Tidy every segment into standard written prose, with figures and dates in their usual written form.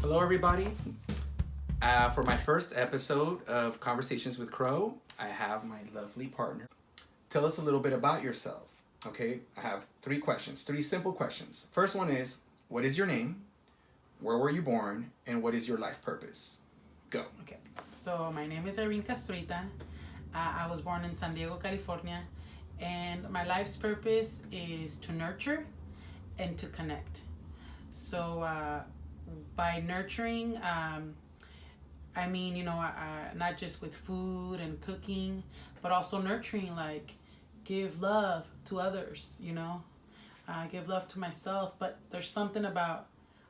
Hello, everybody. For my first episode of Conversations with Crow, I have my lovely partner. Tell us a little bit about yourself. Okay, I have three questions, three simple questions. First one is, what is your name? Where were you born? And what is your life purpose? Go. Okay, so my name is Irene Castruita. I was born in San Diego, California, and my life's purpose is to nurture and to connect. So by nurturing, I mean, not just with food and cooking, but also nurturing, like give love to others, give love to myself. But there's something about,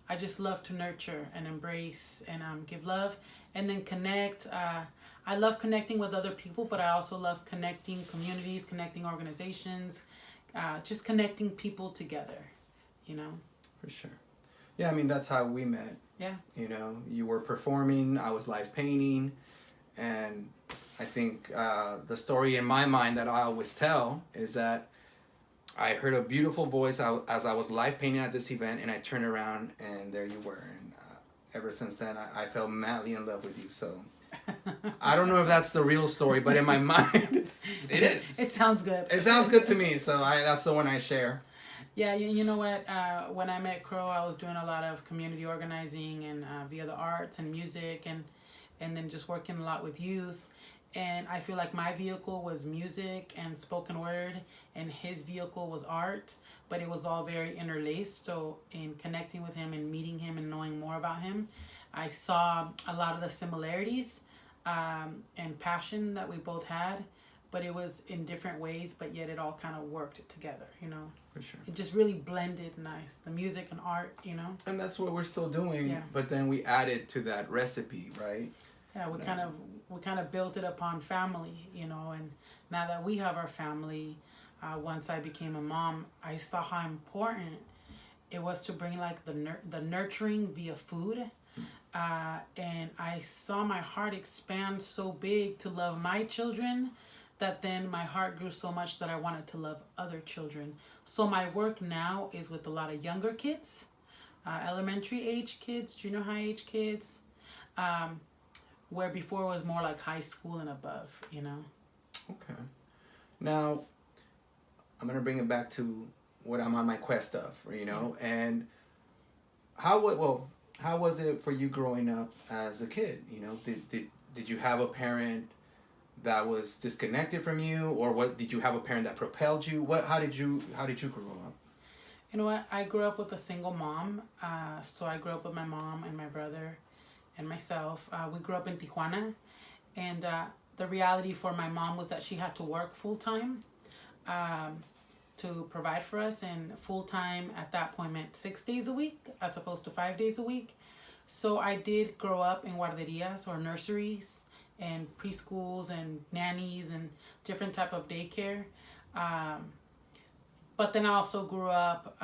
I just love to nurture and embrace and give love and then connect. I love connecting with other people, but I also love connecting communities, connecting organizations, just connecting people together, For sure. Yeah, I mean, that's how we met. Yeah. You were performing, I was live painting, and I think the story in my mind that I always tell is that I heard a beautiful voice as I was live painting at this event, and I turned around, and there you were. And ever since then, I fell madly in love with you. So I don't know if that's the real story, but in my mind, it is. It sounds good. It sounds good to me, so that's the one I share. Yeah, you know what? When I met Crow, I was doing a lot of community organizing and via the arts and music and then just working a lot with youth. And I feel like my vehicle was music and spoken word, and his vehicle was art, but it was all very interlaced. So in connecting with him and meeting him and knowing more about him, I saw a lot of the similarities and passion that we both had, but it was in different ways, but yet it all kind of worked together, For sure. It just really blended nice, the music and art, And that's what we're still doing, Yeah. but then we added to that recipe, right? Yeah, we kind of built it upon family, and now that we have our family, once I became a mom, I saw how important it was to bring like the nurturing via food, and I saw my heart expand so big to love my children, that then my heart grew so much that I wanted to love other children. So my work now is with a lot of younger kids, elementary age kids, junior high age kids, where before it was more like high school and above, Okay. Now, I'm going to bring it back to what I'm on my quest of, and how was it for you growing up as a kid? Did you have a parent that was disconnected from you, or what? Did you have a parent that propelled you? How did you grow up? You know what? I grew up with a single mom. So I grew up with my mom and my brother and myself. We grew up in Tijuana, and the reality for my mom was that she had to work full time to provide for us, and full time at that point meant 6 days a week as opposed to 5 days a week. So I did grow up in guarderías or nurseries and preschools and nannies and different type of daycare. But then I also grew up,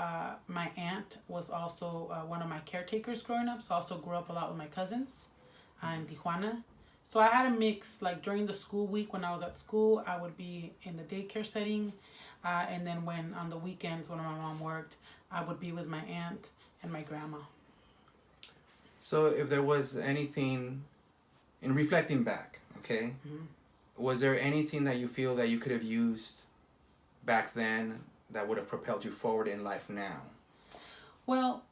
my aunt was also one of my caretakers growing up. So I also grew up a lot with my cousins in Tijuana. So I had a mix, like during the school week when I was at school, I would be in the daycare setting. And then when on the weekends when my mom worked, I would be with my aunt and my grandma. So if there was anything, in reflecting back, okay, was there anything that you feel that you could have used back then that would have propelled you forward in life now? Well,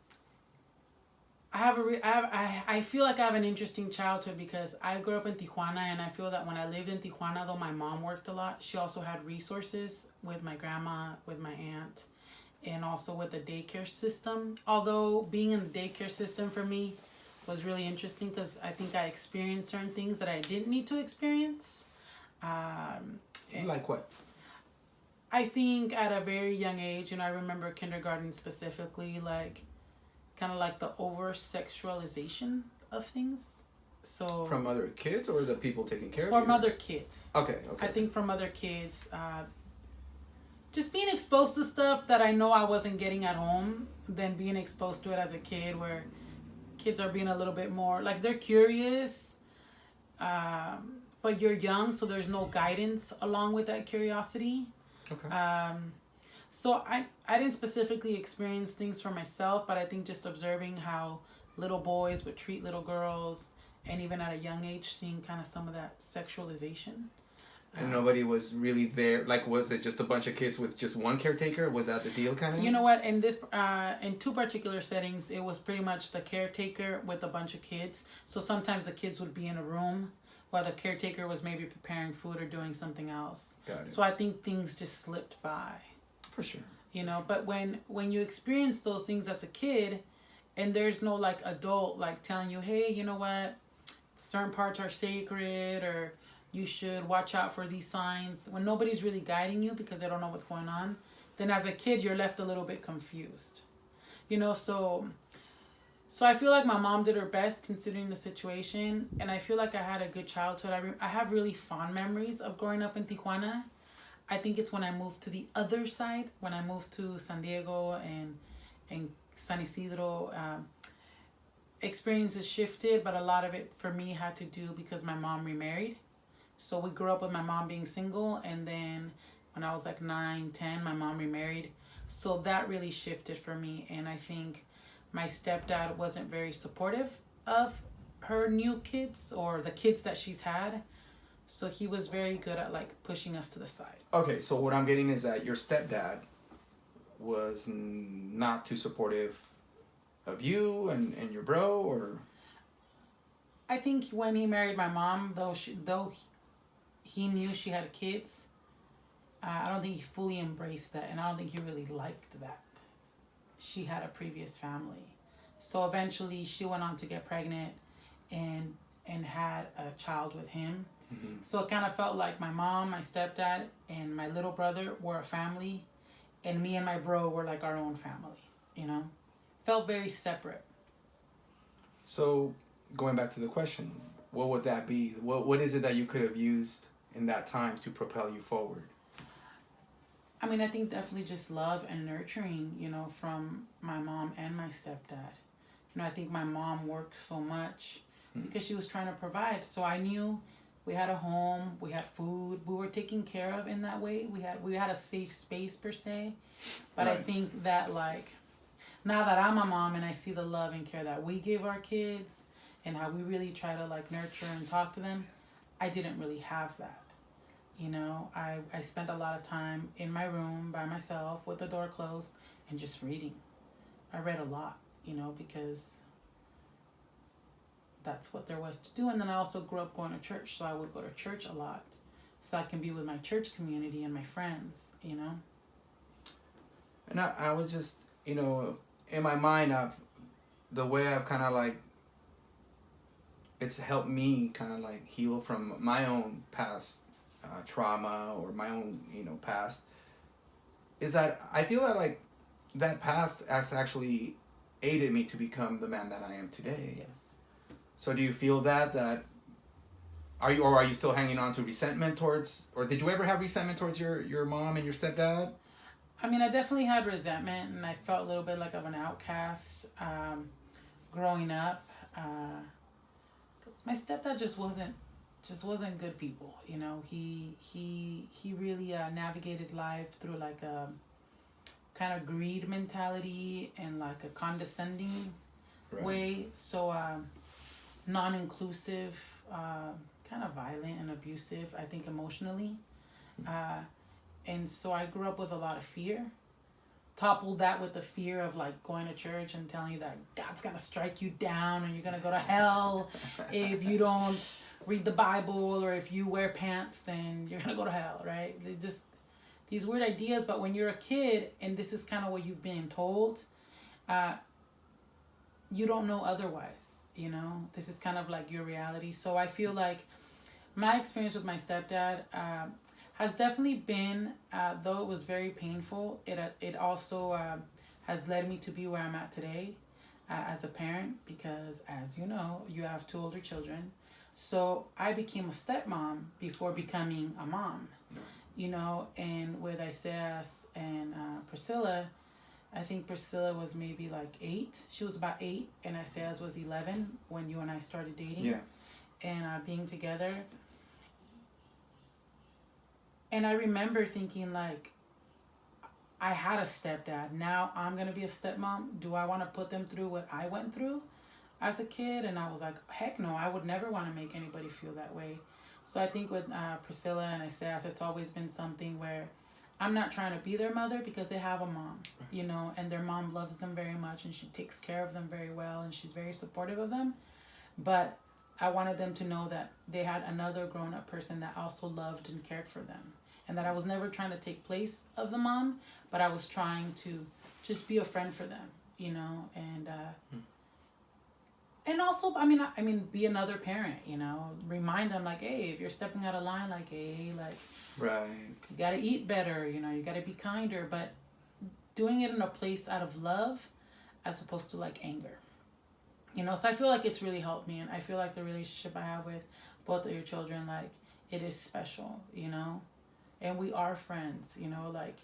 I feel like I have an interesting childhood because I grew up in Tijuana, and I feel that when I lived in Tijuana, though my mom worked a lot, she also had resources with my grandma, with my aunt, and also with the daycare system. Although being in the daycare system for me was really interesting because I think I experienced certain things that I didn't need to experience. Like what? I think at a very young age, I remember kindergarten specifically, like kind of like the over-sexualization of things. So from other kids or the people taking care of you? From other kids. Okay. I think from other kids. Just being exposed to stuff that I know I wasn't getting at home, then being exposed to it as a kid where kids are being a little bit more, like they're curious, but you're young, so there's no guidance along with that curiosity. Okay. So I didn't specifically experience things for myself, but I think just observing how little boys would treat little girls, and even at a young age, seeing kind of some of that sexualization. And nobody was really there. Like, was it just a bunch of kids with just one caretaker? Was that the deal, kind of? You know what? In this, in two particular settings, it was pretty much the caretaker with a bunch of kids. So sometimes the kids would be in a room while the caretaker was maybe preparing food or doing something else. Got it. So I think things just slipped by. For sure. You know, but when you experience those things as a kid, and there's no like adult like telling you, hey, you know what, certain parts are sacred, or you should watch out for these signs, when nobody's really guiding you because they don't know what's going on, then as a kid you're left a little bit confused, you know. So I feel like my mom did her best considering the situation, and I feel like I had a good childhood. I have really fond memories of growing up in Tijuana. I think it's when I moved to the other side, when I moved to San Diego and San Isidro, experiences shifted, but a lot of it for me had to do because my mom remarried. So we grew up with my mom being single, and then when I was like 9, 10, my mom remarried. So that really shifted for me, and I think my stepdad wasn't very supportive of her new kids or the kids that she's had. So he was very good at like pushing us to the side. Okay, so what I'm getting is that your stepdad was not too supportive of you and your bro, or? I think when he married my mom, though he knew she had kids, I don't think he fully embraced that, and I don't think he really liked that she had a previous family. So eventually she went on to get pregnant and had a child with him. Mm-hmm. So it kind of felt like my mom, my stepdad, and my little brother were a family, and me and my bro were like our own family, you know? Felt very separate. So going back to the question, what would that be? What is it that you could have used in that time to propel you forward? I mean, I think definitely just love and nurturing, you know, from my mom and my stepdad. You know, I think my mom worked so much because she was trying to provide. So I knew we had a home, we had food, we were taken care of in that way. We had a safe space per se. But right. I think that like, now that I'm a mom and I see the love and care that we give our kids and how we really try to like nurture and talk to them, I didn't really have that. You know, I spent a lot of time in my room by myself with the door closed and just reading. I read a lot, you know, because that's what there was to do. And then I also grew up going to church, so I would go to church a lot so I can be with my church community and my friends, you know. And I was just, you know, in my mind, the way I've kind of like, it's helped me kind of like heal from my own past trauma or my own, you know, past, is that I feel that like that past has actually aided me to become the man that I am today. Yes. So do you feel that are you still hanging on to resentment towards, or did you ever have resentment towards your mom and your stepdad? I mean, I definitely had resentment, and I felt a little bit like of an outcast growing up. 'Cause my stepdad just wasn't good people, you know. He really navigated life through like a kind of greed mentality and like a condescending way. So non-inclusive, kind of violent and abusive, I think, emotionally. And so I grew up with a lot of fear. Toppled that with the fear of like going to church and telling you that God's gonna strike you down and you're gonna go to hell if you don't read the Bible, or if you wear pants then you're gonna go to hell, right? They just these weird ideas. But when you're a kid and this is kind of what you've been told, you don't know otherwise, you know. This is kind of like your reality. So I feel like my experience with my stepdad has definitely been, though it was very painful, it also has led me to be where I'm at today as a parent, because as you know, you have 2 older children. So I became a stepmom before becoming a mom, you know. And with Isaias and Priscilla, I think Priscilla was maybe like 8. She was about 8, and Isaias was 11 when you and I started dating and being together. And I remember thinking, like, I had a stepdad. Now I'm going to be a stepmom. Do I want to put them through what I went through? as a kid, and I was like, heck no, I would never want to make anybody feel that way. So I think with Priscilla and Isaias, it's always been something where I'm not trying to be their mother because they have a mom, you know, and their mom loves them very much and she takes care of them very well and she's very supportive of them. But I wanted them to know that they had another grown-up person that also loved and cared for them. And that I was never trying to take place of the mom, but I was trying to just be a friend for them, you know, and also, I mean, be another parent, you know, remind them like, hey, if you're stepping out of line, like, hey, like, right, you gotta eat better, you know, you gotta be kinder, but doing it in a place out of love as opposed to like anger, you know. So I feel like it's really helped me, and I feel like the relationship I have with both of your children, like, it is special, you know, and we are friends, you know, like,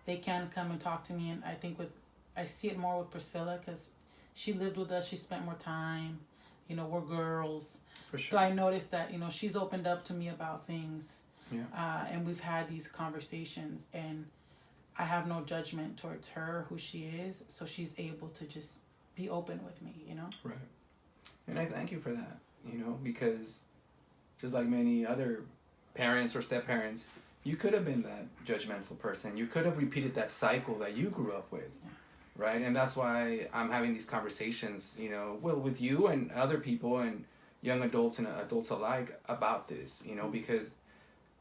they can come and talk to me, and I see it more with Priscilla because she lived with us, she spent more time, you know, we're girls. For sure. So I noticed that, you know, she's opened up to me about things. Yeah. And we've had these conversations, and I have no judgment towards her, who she is, so she's able to just be open with me, you know? Right. And I thank you for that, you know, because just like many other parents or step-parents, you could have been that judgmental person. You could have repeated that cycle that you grew up with. Yeah. Right? And that's why I'm having these conversations, you know, well, with you and other people and young adults and adults alike about this, you know, because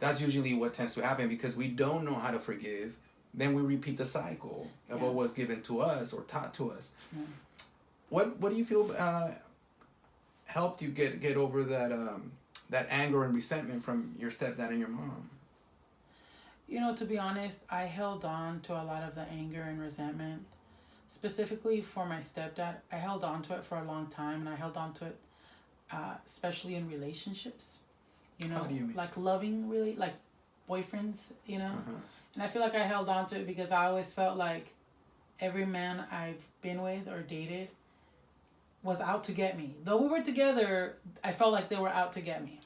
that's usually what tends to happen, because we don't know how to forgive. Then we repeat the cycle of what was given to us or taught to us. Yeah. What do you feel helped you get over that anger and resentment from your stepdad and your mom? You know, to be honest, I held on to a lot of the anger and resentment. Specifically for my stepdad, I held on to it for a long time, and I held on to it especially in relationships, you know. How do you mean? Like loving, really, like boyfriends, you know. Uh-huh. And I feel like I held on to it because I always felt like every man I've been with or dated was out to get me. Though we were together, I felt like they were out to get me.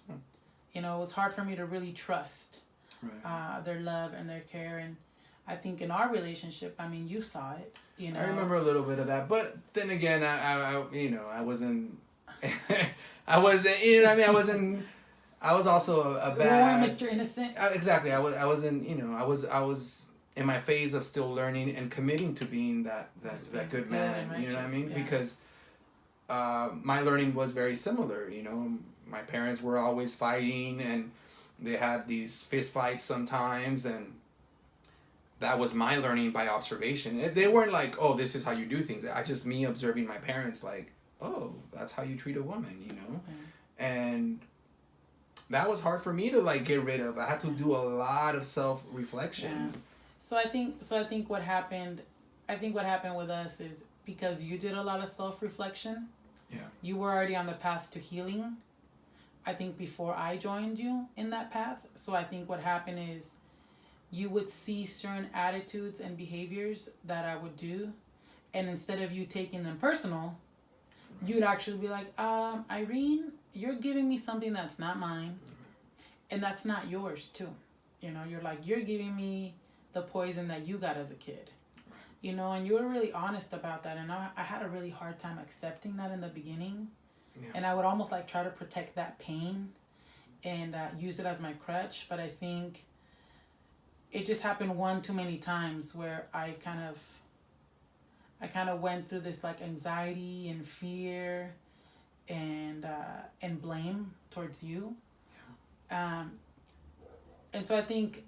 You know, it was hard for me to really trust their love and their care. And I think in our relationship, I mean, you saw it, you know. I remember a little bit of that, but then again, I you know, I wasn't, you know what I mean? I was also a bad... Mr. Innocent. Exactly. I wasn't, you know, I was in my phase of still learning and committing to being that good man, you know what I mean? Yeah. Because my learning was very similar, you know. My parents were always fighting, and they had these fist fights sometimes, and that was my learning by observation. They weren't like, oh, this is how you do things. Me observing my parents, like, oh, that's how you treat a woman, you know? Mm-hmm. And that was hard for me to, like, get rid of. I had to do a lot of self-reflection. Yeah. So I think what happened with us is because you did a lot of self-reflection. Yeah. You were already on the path to healing, I think, before I joined you in that path. So I think what happened is you would see certain attitudes and behaviors that I would do, and instead of you taking them personal, you'd actually be like, Irene, you're giving me something that's not mine, and that's not yours too. You know, you're like, you're giving me the poison that you got as a kid. You know, and you were really honest about that, and I had a really hard time accepting that in the beginning. Yeah. And I would almost like try to protect that pain and use it as my crutch, but I think it just happened one too many times where I kind of went through this like anxiety and fear and blame towards you. And so I think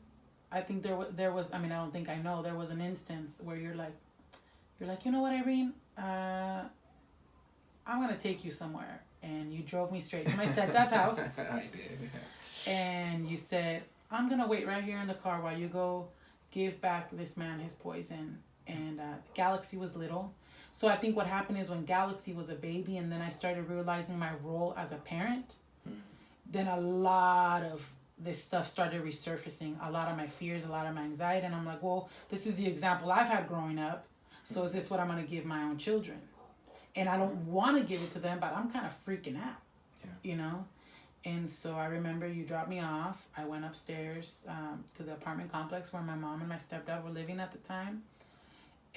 there was, I mean, I don't think, I know there was an instance where you're like, you know what, Irene, I'm going to take you somewhere. And you drove me straight to my stepdad's house. I did. And you said, I'm going to wait right here in the car while you go give back this man his poison. And Galaxy was little. So I think what happened is when Galaxy was a baby and then I started realizing my role as a parent, then a lot of this stuff started resurfacing. A lot of my fears, a lot of my anxiety. And I'm like, well, this is the example I've had growing up. So is this what I'm going to give my own children? And I don't want to give it to them, but I'm kind of freaking out, you know? And so I remember you dropped me off. I went upstairs to the apartment complex where my mom and my stepdad were living at the time.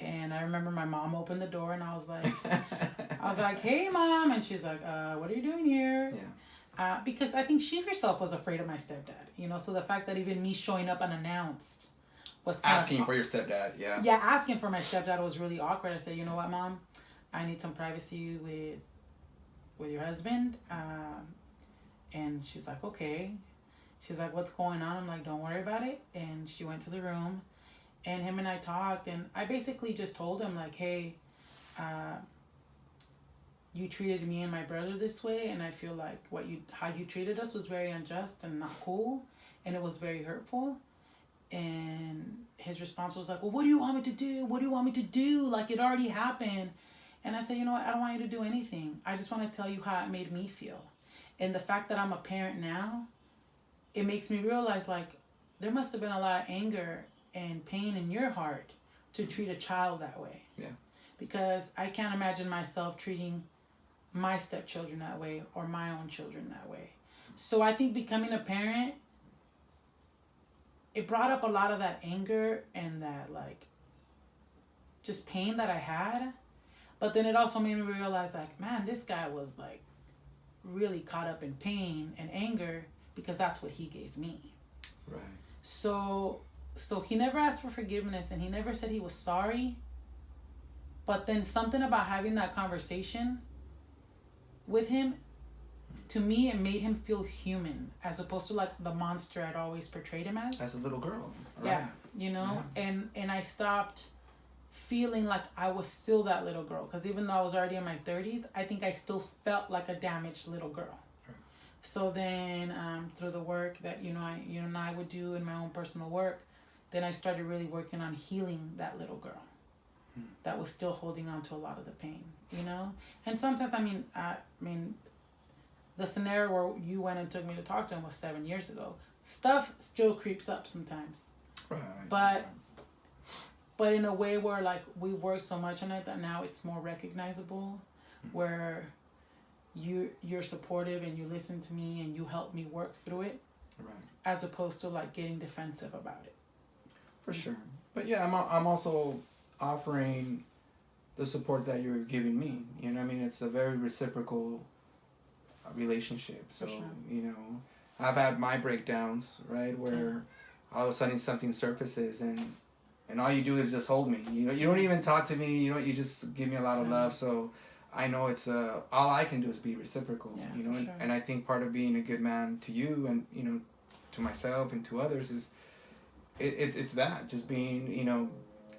And I remember my mom opened the door and I was like, I was like, hey, Mom. And she's like, what are you doing here? Yeah. Because I think she herself was afraid of my stepdad, you know? So the fact that even me showing up unannounced was kind asking for your stepdad, yeah. Yeah, asking for my stepdad was really awkward. I said, you know what, Mom? I need some privacy with your husband. And she's like, okay. She's like, what's going on? I'm like, don't worry about it. And she went to the room, and him and I talked, and I basically just told him, like, hey, you treated me and my brother this way, and I feel like how you treated us was very unjust and not cool, and it was very hurtful. And his response was like, well, what do you want me to do? What do you want me to do? Like, it already happened. And I said, you know what? I don't want you to do anything. I just want to tell you how it made me feel. And the fact that I'm a parent now, it makes me realize, like, there must have been a lot of anger and pain in your heart to treat a child that way. Yeah. Because I can't imagine myself treating my stepchildren that way or my own children that way. So I think becoming a parent, it brought up a lot of that anger and that, like, just pain that I had. But then it also made me realize, like, man, this guy was, like, really caught up in pain and anger because that's what he gave me. Right. So he never asked for forgiveness, and he never said he was sorry. But then something about having that conversation with him, to me, it made him feel human, as opposed to, like, the monster I'd always portrayed him as. A little girl. Right. Yeah, you know? Yeah. And I stopped feeling like I was still that little girl. Because even though I was already in my 30s, I think I still felt like a damaged little girl. Right. So then through the work that, you and I would do in my own personal work, then I started really working on healing that little girl that was still holding on to a lot of the pain, you know? And sometimes, I mean, the scenario where you went and took me to talk to him was 7 years ago. Stuff still creeps up sometimes. Right. But in a way where, like, we work so much on it that now it's more recognizable, where you're supportive and you listen to me and you help me work through it, right, as opposed to, like, getting defensive about it. For sure. But yeah, I'm also offering the support that you're giving me. You know, I mean, it's a very reciprocal relationship. So, sure. You know, I've had my breakdowns, right, where all of a sudden something surfaces and all you do is just hold me. You know, you don't even talk to me. You know, you just give me a lot of love. So I know it's all I can do is be reciprocal. Yeah, you know, sure. and I think part of being a good man to you and, you know, to myself and to others is it's that, just being, you know,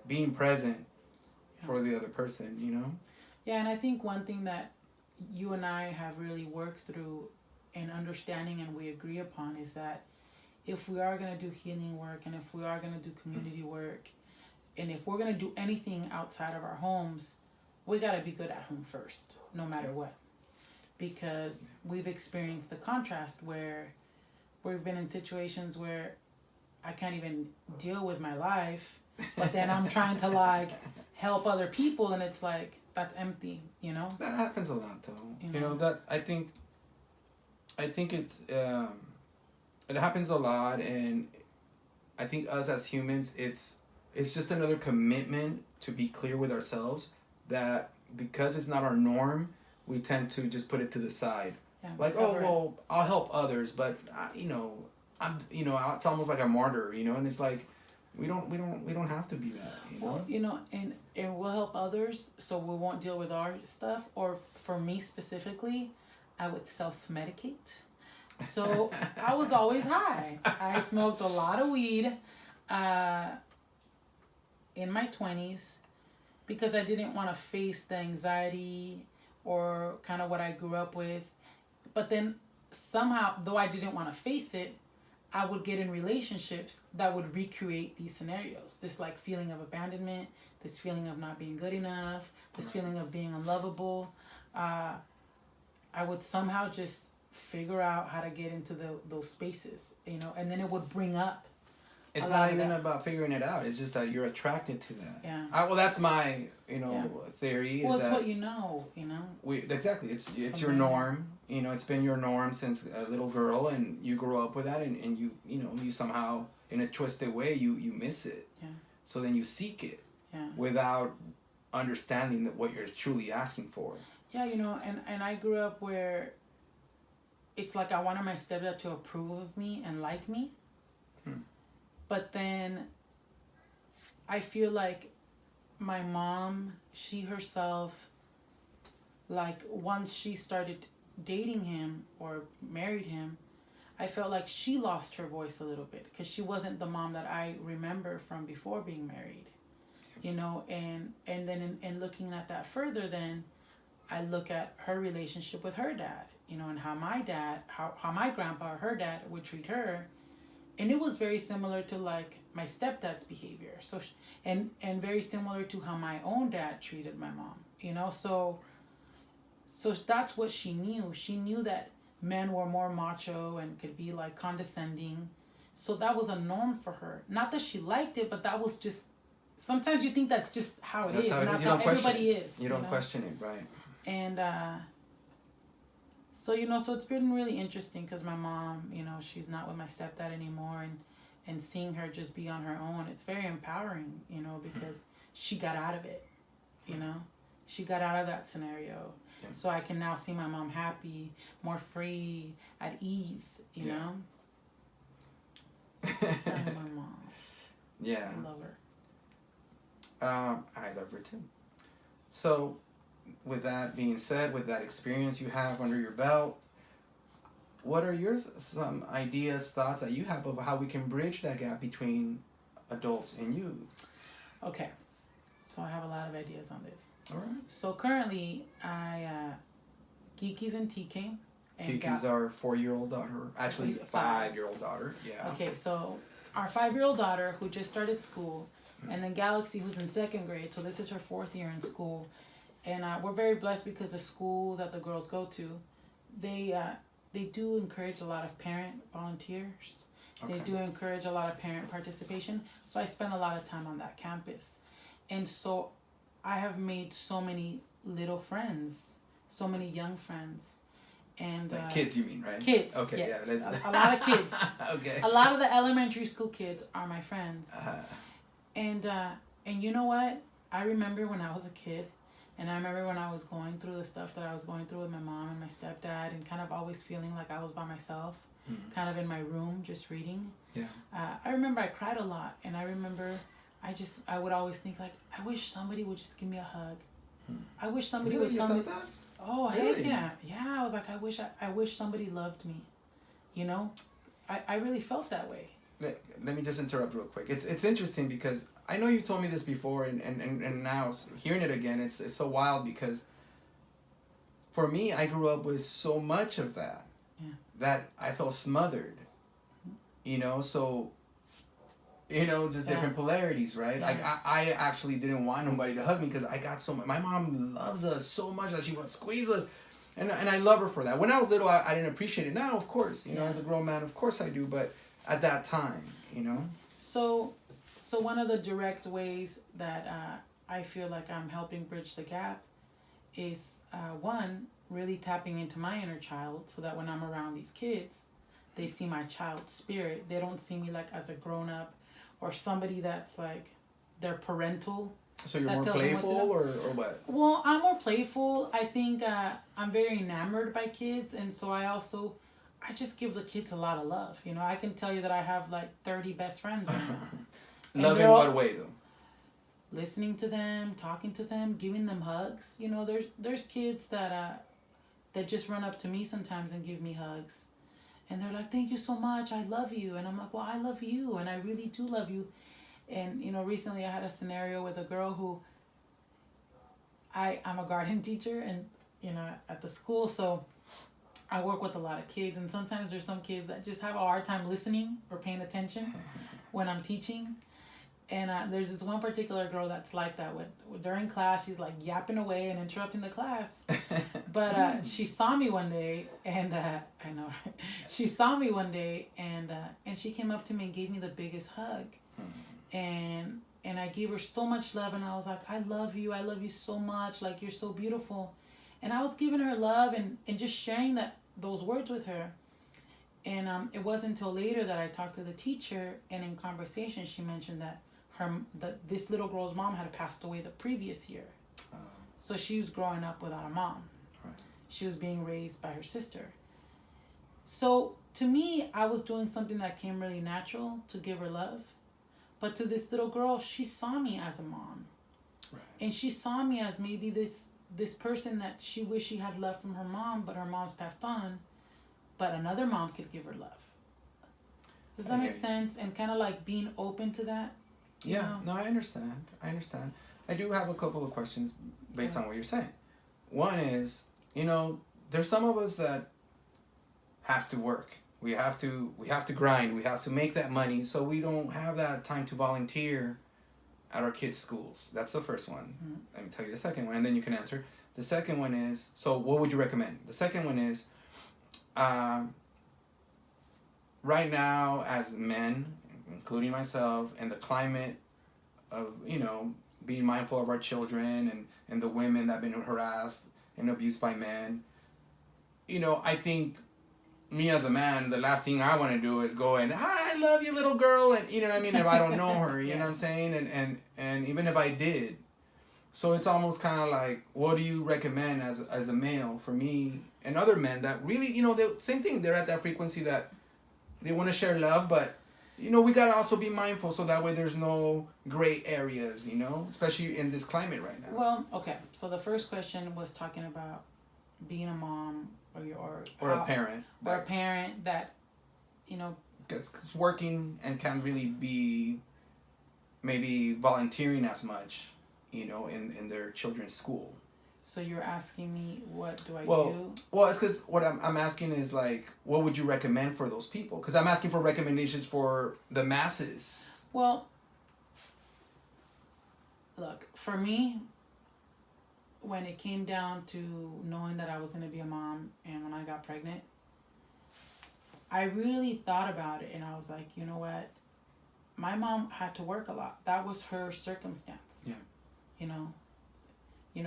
being present for the other person, you know? Yeah, and I think one thing that you and I have really worked through and understanding and we agree upon is that if we are going to do healing work and if we are going to do community work and if we're going to do anything outside of our homes, we got to be good at home first, no matter what. Because we've experienced the contrast where we've been in situations where I can't even deal with my life, but then I'm trying to, like, help other people, and it's like, that's empty, you know? That happens a lot, though. You know, that I think it's it happens a lot, and I think us as humans, it's just another commitment to be clear with ourselves that because it's not our norm, we tend to just put it to the side. Yeah, like, oh, well, I'll help others, but it's almost like a martyr, you know, and it's like, we don't have to be that, you know? Well, you know, and we'll help others, so we won't deal with our stuff. Or for me specifically, I would self-medicate. So I was always high. I smoked a lot of weed in my 20s because I didn't want to face the anxiety or kind of what I grew up with. But then somehow, though I didn't want to face it, I would get in relationships that would recreate these scenarios. This, like, feeling of abandonment, this feeling of not being good enough, this feeling of being unlovable. I would somehow just figure out how to get into those spaces, you know, and then it would bring up. It's not even about figuring it out. It's just that you're attracted to that. Yeah. Well, that's my, theory. Well, it's what you know, you know. Exactly. It's your norm. You know, it's been your norm since a little girl, and you grow up with that, and you somehow, in a twisted way, you miss it. Yeah. So then you seek it. Yeah. Without understanding that what you're truly asking for. Yeah, and I grew up where it's like I wanted my stepdad to approve of me and like me. But then I feel like my mom, she herself, like once she started dating him or married him, I felt like she lost her voice a little bit because she wasn't the mom that I remember from before being married, and then in looking at that further, then I look at her relationship with her dad, and how my grandpa or her dad would treat her, and it was very similar to like my stepdad's behavior. So and very similar to how my own dad treated my mom, so that's what she knew. She knew that men were more macho and could be like condescending. So that was a norm for her. Not that she liked it, but that was just, sometimes you think that's just how it is. And that's how everybody is. You don't question it, right? And so, so it's been really interesting because my mom, she's not with my stepdad anymore. And seeing her just be on her own, it's very empowering, because she got out of it, She got out of that scenario. Yeah. So I can now see my mom happy, more free, at ease, you know? I love my mom. Yeah. I love her. I love her too. So, with that being said, with that experience you have under your belt, what are some ideas, thoughts that you have of how we can bridge that gap between adults and youth? Okay. So I have a lot of ideas on this. All right. So currently, Kiki's and TK. Kiki's our 4-year-old daughter. Actually, 5-year-old daughter. Yeah. Okay, so our 5-year-old daughter who just started school, and then Galaxy who's in 2nd grade. So this is her 4th year in school, and we're very blessed because the school that the girls go to, they do encourage a lot of parent volunteers. Okay. They do encourage a lot of parent participation. So I spend a lot of time on that campus. And so I have made so many little friends, so many young friends. And like kids, you mean, right? Kids. Okay, yes. Yeah. A lot of kids. Okay. A lot of the elementary school kids are my friends. And you know what? I remember when I was a kid, and I remember when I was going through the stuff that I was going through with my mom and my stepdad, and kind of always feeling like I was by myself, kind of in my room just reading. Yeah. I remember I cried a lot, and I remember I would always think like, I wish somebody would just give me a hug. I wish somebody would tell me that. Oh, really? Heck yeah. Yeah, I was like, I wish somebody loved me. I really felt that way. Let me just interrupt real quick. It's interesting because I know you've told me this before, and now hearing it again, it's so wild because for me, I grew up with so much of that, that I felt smothered, so, just different polarities, right? Yeah. Like I actually didn't want nobody to hug me because I got so much. My mom loves us so much that she would squeeze us. And I love her for that. When I was little, I didn't appreciate it. Now, of course, as a grown man, of course I do. But at that time, So one of the direct ways that I feel like I'm helping bridge the gap is, one, really tapping into my inner child so that when I'm around these kids, they see my child's spirit. They don't see me like as a grown-up or somebody that's like their parental. So you're more playful or what? Well, I'm more playful. I think I'm very enamored by kids, and so I just give the kids a lot of love. I can tell you that I have like 30 best friends right now. Love in what way though? Listening to them, talking to them, giving them hugs. There's kids that just run up to me sometimes and give me hugs. And they're like, thank you so much. I love you. And I'm like, well, I love you. And I really do love you. And, recently I had a scenario with a girl who I'm a garden teacher and, at the school. So I work with a lot of kids. And sometimes there's some kids that just have a hard time listening or paying attention when I'm teaching. And there's this one particular girl that's like that. During class, she's like yapping away and interrupting the class. But she saw me one day, and I know, she saw me one day, and she came up to me and gave me the biggest hug. And I gave her so much love, and I was like, I love you so much, like you're so beautiful. And I was giving her love and just sharing those words with her. And it wasn't until later that I talked to the teacher, and in conversation she mentioned that this little girl's mom had passed away the previous year. So she was growing up without a mom. she was being raised by her sister. So to me, I was doing something that came really natural to give her love. But to this little girl, she saw me as a mom. Right. And she saw me as maybe this person that she wished she had love from her mom, but her mom's passed on. But another mom could give her love. Does that make sense? And kind of like being open to that. Yeah, no, I understand. I do have a couple of questions based on what you're saying. One is, there's some of us that have to work. We have to grind. We have to make that money, so we don't have that time to volunteer at our kids' schools. That's the first one. Mm-hmm. Let me tell you the second one, and then you can answer. The second one is, so what would you recommend? The second one is, right now as men, including myself, and the climate of, being mindful of our children and the women that have been harassed and abused by men, I think me as a man, the last thing I want to do is go and, I love you, little girl, and if I don't know her, you know what I'm saying? And even if I did. So it's almost kind of like, what do you recommend as a male for me and other men that really, same thing, they're at that frequency that they want to share love, but, we got to also be mindful so that way there's no gray areas, especially in this climate right now. Well, okay. So the first question was talking about being a mom or a parent. Or a parent that, that's working and can't really be maybe volunteering as much, in their children's school. So you're asking me, what do I do? Well, it's because what I'm asking is like, what would you recommend for those people? Because I'm asking for recommendations for the masses. Well, look, for me, when it came down to knowing that I was going to be a mom and when I got pregnant, I really thought about it and I was like, you know what? My mom had to work a lot. That was her circumstance. Yeah.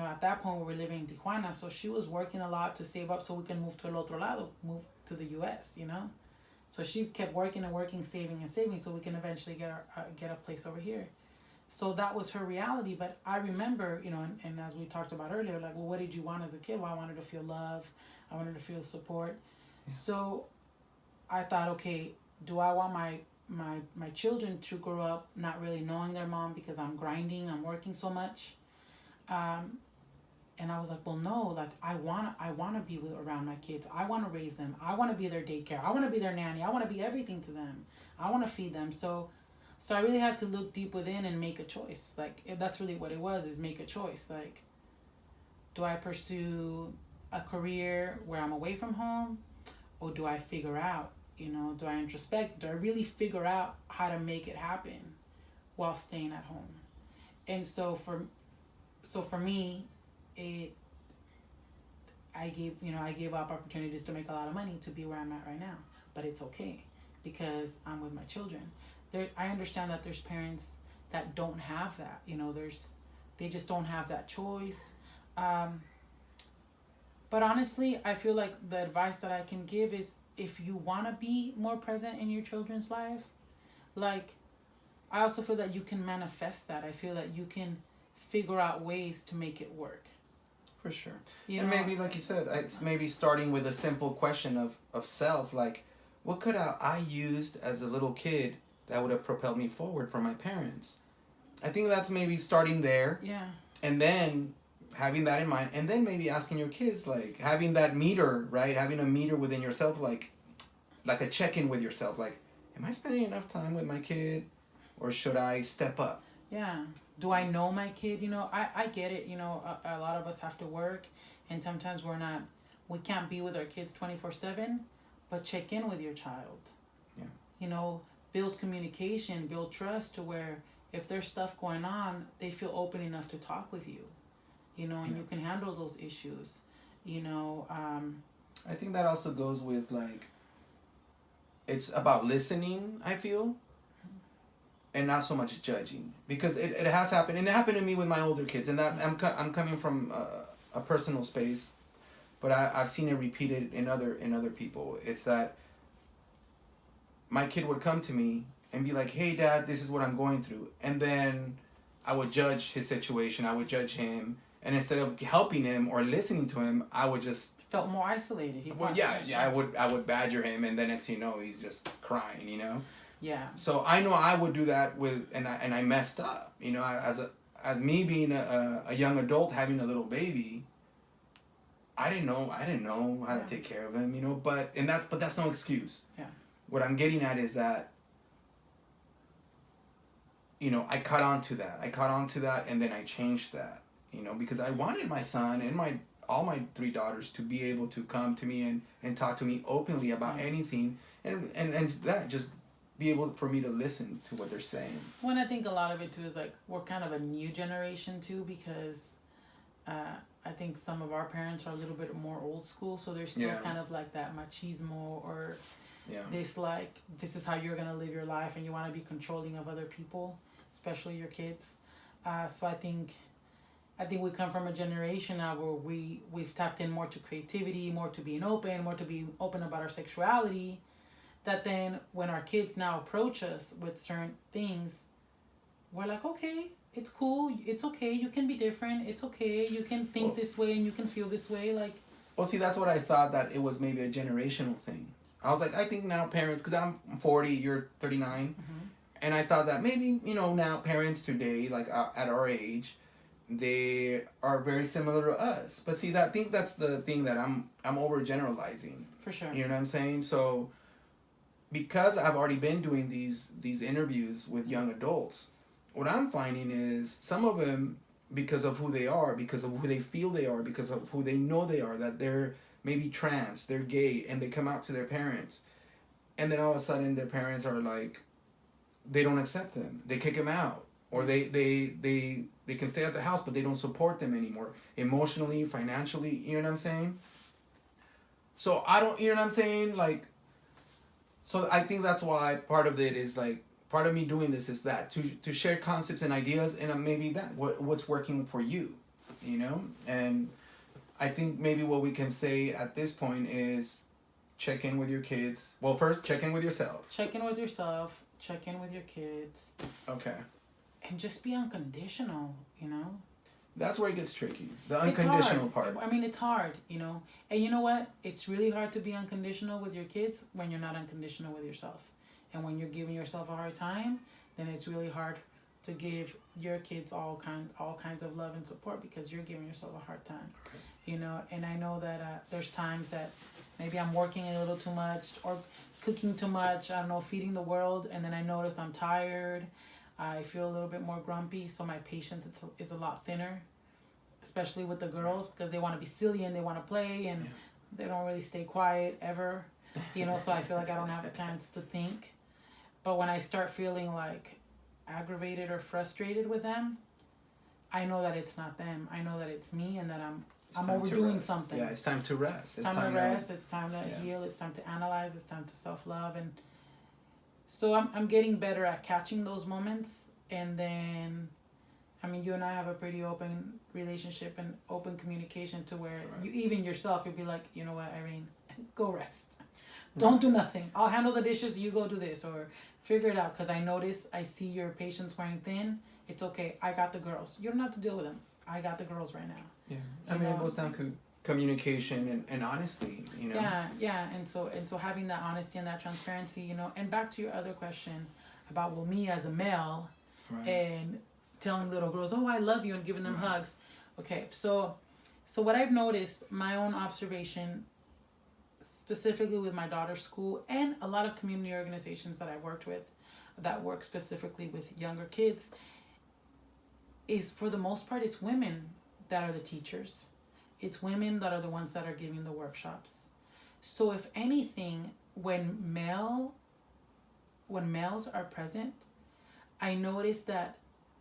At that point we were living in Tijuana, so she was working a lot to save up so we can move to el otro lado, move to the U.S., So she kept working and working, saving and saving so we can eventually get a place over here. So that was her reality. But I remember, and as we talked about earlier, like, well, what did you want as a kid? Well, I wanted to feel love. I wanted to feel support. Yeah. So I thought, okay, do I want my children to grow up not really knowing their mom because I'm grinding, I'm working so much? And I was like, well, no, like I want to be around my kids. I want to raise them. I want to be their daycare. I want to be their nanny. I want to be everything to them. I want to feed them. So I really had to look deep within and make a choice. Like, that's really what it was, is make a choice. Like, do I pursue a career where I'm away from home? Or do I figure out, do I introspect? Do I really figure out how to make it happen while staying at home? And so for me, I gave up opportunities to make a lot of money to be where I'm at right now. But it's okay because I'm with my children. I understand that there's parents that don't have that. They just don't have that choice. But honestly, I feel like the advice that I can give is, if you want to be more present in your children's life, like, I also feel that you can manifest that. I feel that you can figure out ways to make it work. For sure. And maybe, like you said, it's maybe starting with a simple question of self, like, what could I used as a little kid that would have propelled me forward from my parents? I think that's maybe starting there. Yeah. And then having that in mind, and then maybe asking your kids, like, having that meter, right? Having a meter within yourself, like a check-in with yourself, like, am I spending enough time with my kid, or should I step up? Yeah. Do I know my kid? I get it. A lot of us have to work, and sometimes we can't be with our kids 24/7, but check in with your child. Yeah. Build communication, build trust to where if there's stuff going on, they feel open enough to talk with you, and you can handle those issues, I think that also goes with, like, it's about listening, I feel, and not so much judging, because it has happened, and it happened to me with my older kids, and that I'm coming from a personal space, but I've seen it repeated in other people. It's that my kid would come to me and be like, hey, Dad, this is what I'm going through, and then I would judge his situation, I would judge him, And instead of helping him or listening to him, I would just felt more isolated. I would badger him, and then next thing you know, he's just crying, you know. Yeah. So I know I would do that with, and I messed up, you know, as me being a young adult having a little baby. I didn't know how to take care of him, you know. But that's no excuse. Yeah. What I'm getting at is that, you know, I caught on to that, and then I changed that, you know, because I wanted my son and all my 3 daughters to be able to come to me and talk to me openly about anything, and that just be able for me to listen to what they're saying. Well, I think a lot of it too is like we're kind of a new generation too, because I think some of our parents are a little bit more old school, so they're still kind of like that machismo or this like this is how you're gonna live your life, and you want to be controlling of other people, especially your kids. So I think we come from a generation now where we've tapped in more to creativity, more to being open about our sexuality. That then when our kids now approach us with certain things, we're like, okay, it's cool, it's okay, you can be different, it's okay, you can think this way and you can feel this way, like. Well, see, that's what I thought, that it was maybe a generational thing. I was like, I think now parents, because I'm 40, you're 39, and I thought that maybe, you know, now parents today, like at our age, they are very similar to us. But see, I think that's the thing that I'm overgeneralizing. For sure. You know what I'm saying? So, because I've already been doing these interviews with young adults, what I'm finding is some of them, because of who they are, because of who they feel they are, because of who they know they are, that they're maybe trans, they're gay, and they come out to their parents, and then all of a sudden their parents are like, they don't accept them, they kick them out, or they can stay at the house, but they don't support them anymore, emotionally, financially, you know what I'm saying? So I don't, you know what I'm saying? Like, so I think that's why part of it is like, part of me doing this is that to share concepts and ideas, and maybe that what's working for you, you know. And I think maybe what we can say at this point is check in with your kids. Well, first check in with yourself. Check in with yourself. Check in with your kids. Okay. And just be unconditional, you know. That's where it gets tricky. The unconditional part. I mean, it's hard, you know. And you know what? It's really hard to be unconditional with your kids when you're not unconditional with yourself. And when you're giving yourself a hard time, then it's really hard to give your kids all kinds of love and support, because you're giving yourself a hard time, you know. And I know that there's times that maybe I'm working a little too much or cooking too much, I don't know, feeding the world, and then I notice I'm tired, I feel a little bit more grumpy, so my patience is a lot thinner, especially with the girls, because they want to be silly and they want to play, and they don't really stay quiet ever, you know. So I feel like I don't have a chance to think. But when I start feeling like aggravated or frustrated with them, I know that it's not them. I know that it's me, and that I'm overdoing something. Yeah, it's time to rest. It's time to rest. It's time to heal. It's time to analyze. It's time to self-love. And so I'm getting better at catching those moments. And then, I mean, you and I have a pretty open relationship and open communication, to where you, even yourself, you'll be like, you know what, Irene, go rest. Don't do nothing. I'll handle the dishes. You go do this, or figure it out. Because I see your patience wearing thin. It's okay. I got the girls. You don't have to deal with them. I got the girls right now. Yeah. I mean, it goes down to communication and honesty, you know. Yeah. And so having that honesty and that transparency, you know. And back to your other question about, well, me as a male, and telling little girls, oh, I love you, and giving them hugs. Okay, so what I've noticed, my own observation, specifically with my daughter's school and a lot of community organizations that I've worked with that work specifically with younger kids, is for the most part, it's women that are the teachers. It's women that are the ones that are giving the workshops. So if anything, when males are present, I notice that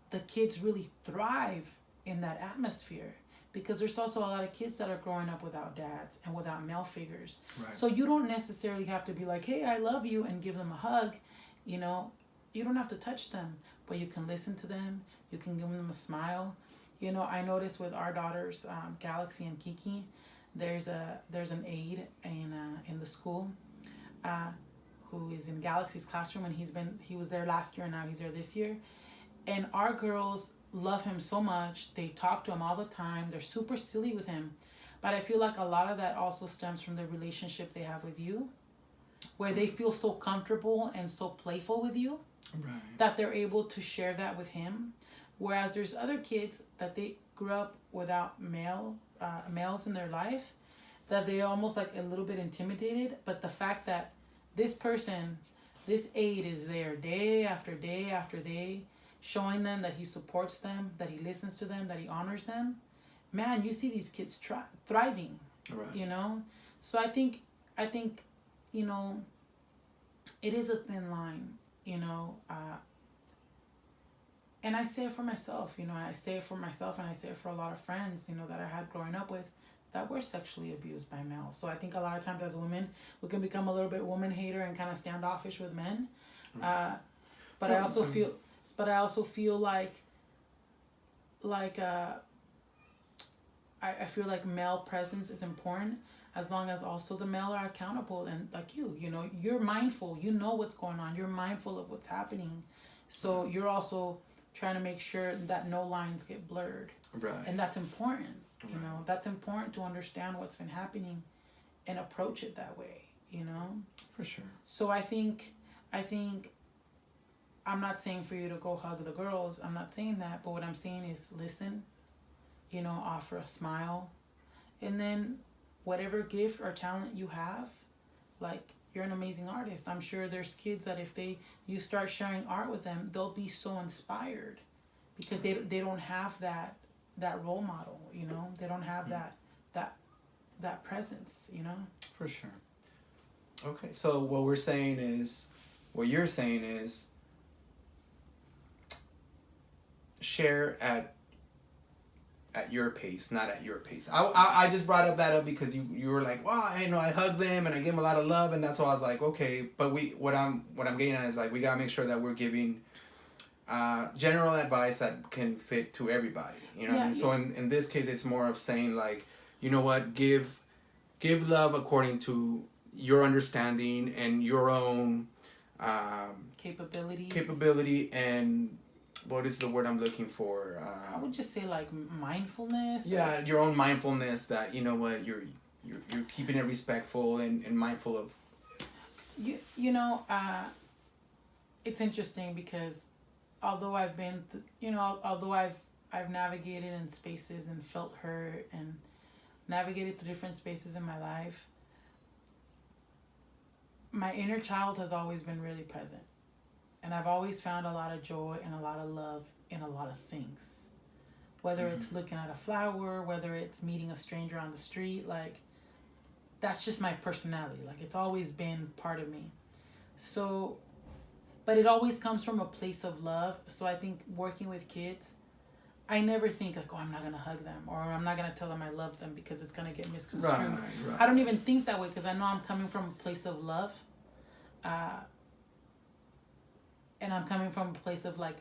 the kids really thrive in that atmosphere, because there's also a lot of kids that are growing up without dads and without male figures. Right. So you don't necessarily have to be like, hey, I love you, and give them a hug. You know, you don't have to touch them, but you can listen to them. You can give them a smile. You know, I noticed with our daughters, Galaxy and Kiki, there's an aide in the school who is in Galaxy's classroom, and he was there last year, and now he's there this year. And our girls love him so much. They talk to him all the time. They're super silly with him. But I feel like a lot of that also stems from the relationship they have with you, where they feel so comfortable and so playful with you, right, that they're able to share that with him. Whereas there's other kids that they grew up without males in their life, that they're almost like a little bit intimidated. But the fact that this person, this aide is there day after day after day, showing them that he supports them, that he listens to them, that he honors them, man, you see these kids thriving, right. you know? So I think, you know, it is a thin line, you know, and I say it for myself, you know, and I say it for myself and I say it for a lot of friends, you know, that I had growing up with that were sexually abused by males. So I think a lot of times as women, we can become a little bit woman hater and kind of standoffish with men. But I also feel like I feel like male presence is important, as long as also the male are accountable, and like you know, you're mindful, you know what's going on, you're mindful of what's happening. So you're also trying to make sure that no lines get blurred. Right. And that's important. You know, that's important to understand what's been happening and approach it that way, you know? For sure. So I think I'm not saying for you to go hug the girls. I'm not saying that. But what I'm saying is listen, you know, offer a smile. And then whatever gift or talent you have, like, you're an amazing artist. I'm sure there's kids that if you start sharing art with them, they'll be so inspired because they don't have that role model, you know? They don't have that presence, you know? For sure. Okay, so what you're saying is share at your pace, not at your pace. I just brought up that because you were like, well, I know I hug them and I give them a lot of love, and that's why I was like, okay, but what I'm getting at is like we gotta make sure that we're giving general advice that can fit to everybody, you know what I mean? So in this case, it's more of saying like, you know what, give love according to your understanding and your own capability, and what is the word I'm looking for? I would just say like mindfulness. Yeah, your own mindfulness, that you know what, you're keeping it respectful and mindful of. You know, it's interesting because although I've been, although I've navigated in spaces and felt hurt and navigated through different spaces in my life, my inner child has always been really present. And I've always found a lot of joy and a lot of love in a lot of things. Whether it's looking at a flower, whether it's meeting a stranger on the street, like, that's just my personality. Like, it's always been part of me. So, but it always comes from a place of love. So I think working with kids, I never think like, oh, I'm not going to hug them or I'm not going to tell them I love them because it's going to get misconstrued. Right. I don't even think that way because I know I'm coming from a place of love. And I'm coming from a place of like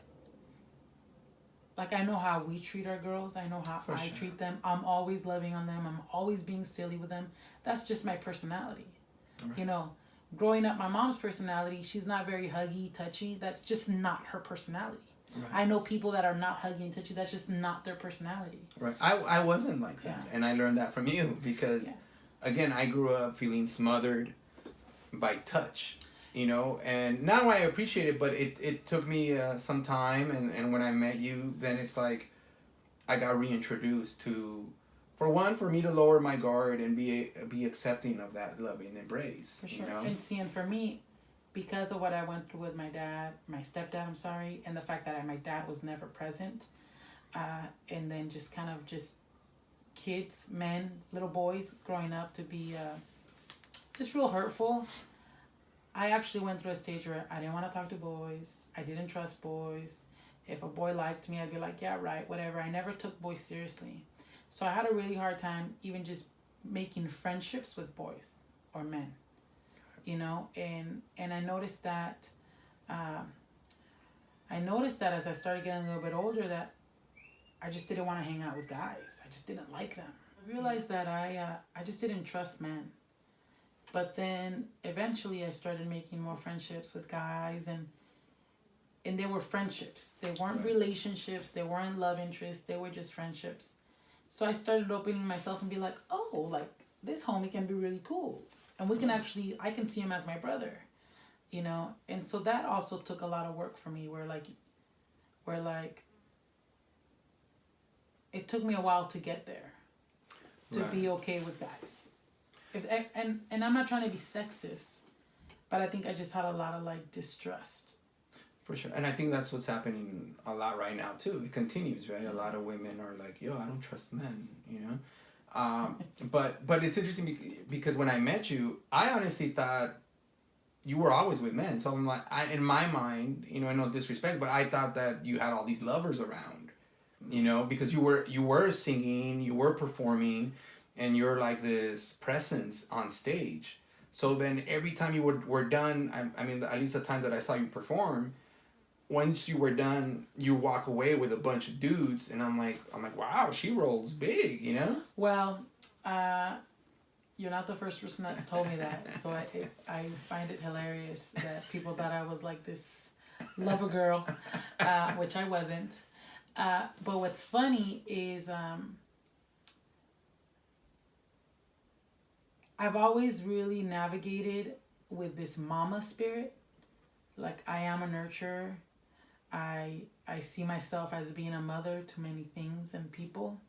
I know how we treat our girls. I know how I treat them. I'm always loving on them. I'm always being silly with them. That's just my personality. Right. You know, growing up, my mom's personality, she's not very huggy, touchy. That's just not her personality. Right. I know people that are not huggy and touchy. That's just not their personality. Right. I wasn't like that. Yeah. And I learned that from you because, again, I grew up feeling smothered by touch. You know, and now I appreciate it, but it took me some time, and when I met you, then it's like I got reintroduced to, for me to lower my guard and be accepting of that loving embrace. For sure. You know? And for me, because of what I went through with my stepdad, and the fact that my dad was never present, and then just kind of just kids, men, little boys growing up to be just real hurtful. I actually went through a stage where I didn't want to talk to boys. I didn't trust boys. If a boy liked me, I'd be like, yeah, right, whatever. I never took boys seriously. So I had a really hard time even just making friendships with boys or men, you know? And I noticed that, as I started getting a little bit older that I just didn't want to hang out with guys. I just didn't like them. I realized that I just didn't trust men. But then eventually I started making more friendships with guys, and they were friendships. They weren't relationships. They weren't love interests. They were just friendships. So I started opening myself and be like, oh, like this homie can be really cool. And we can actually, I can see him as my brother, you know? And so that also took a lot of work for me where it took me a while to get there, to be okay with guys. And I'm not trying to be sexist, but I think I just had a lot of like distrust. For sure. And I think that's what's happening a lot right now too. It continues, right? A lot of women are like, yo, I don't trust men, you know? But it's interesting because when I met you, I honestly thought you were always with men. So I'm like, in my mind, you know, no disrespect, but I thought that you had all these lovers around, you know, because you were singing, you were performing, and you're like this presence on stage. So then every time you were done, I mean, at least the times that I saw you perform, once you were done, you walk away with a bunch of dudes, and I'm like, wow, she rolls big, you know? Well, you're not the first person that's told me that, so I find it hilarious that people thought I was like this lover girl, which I wasn't. But what's funny is I've always really navigated with this mama spirit. Like, I am a nurturer. I see myself as being a mother to many things and people.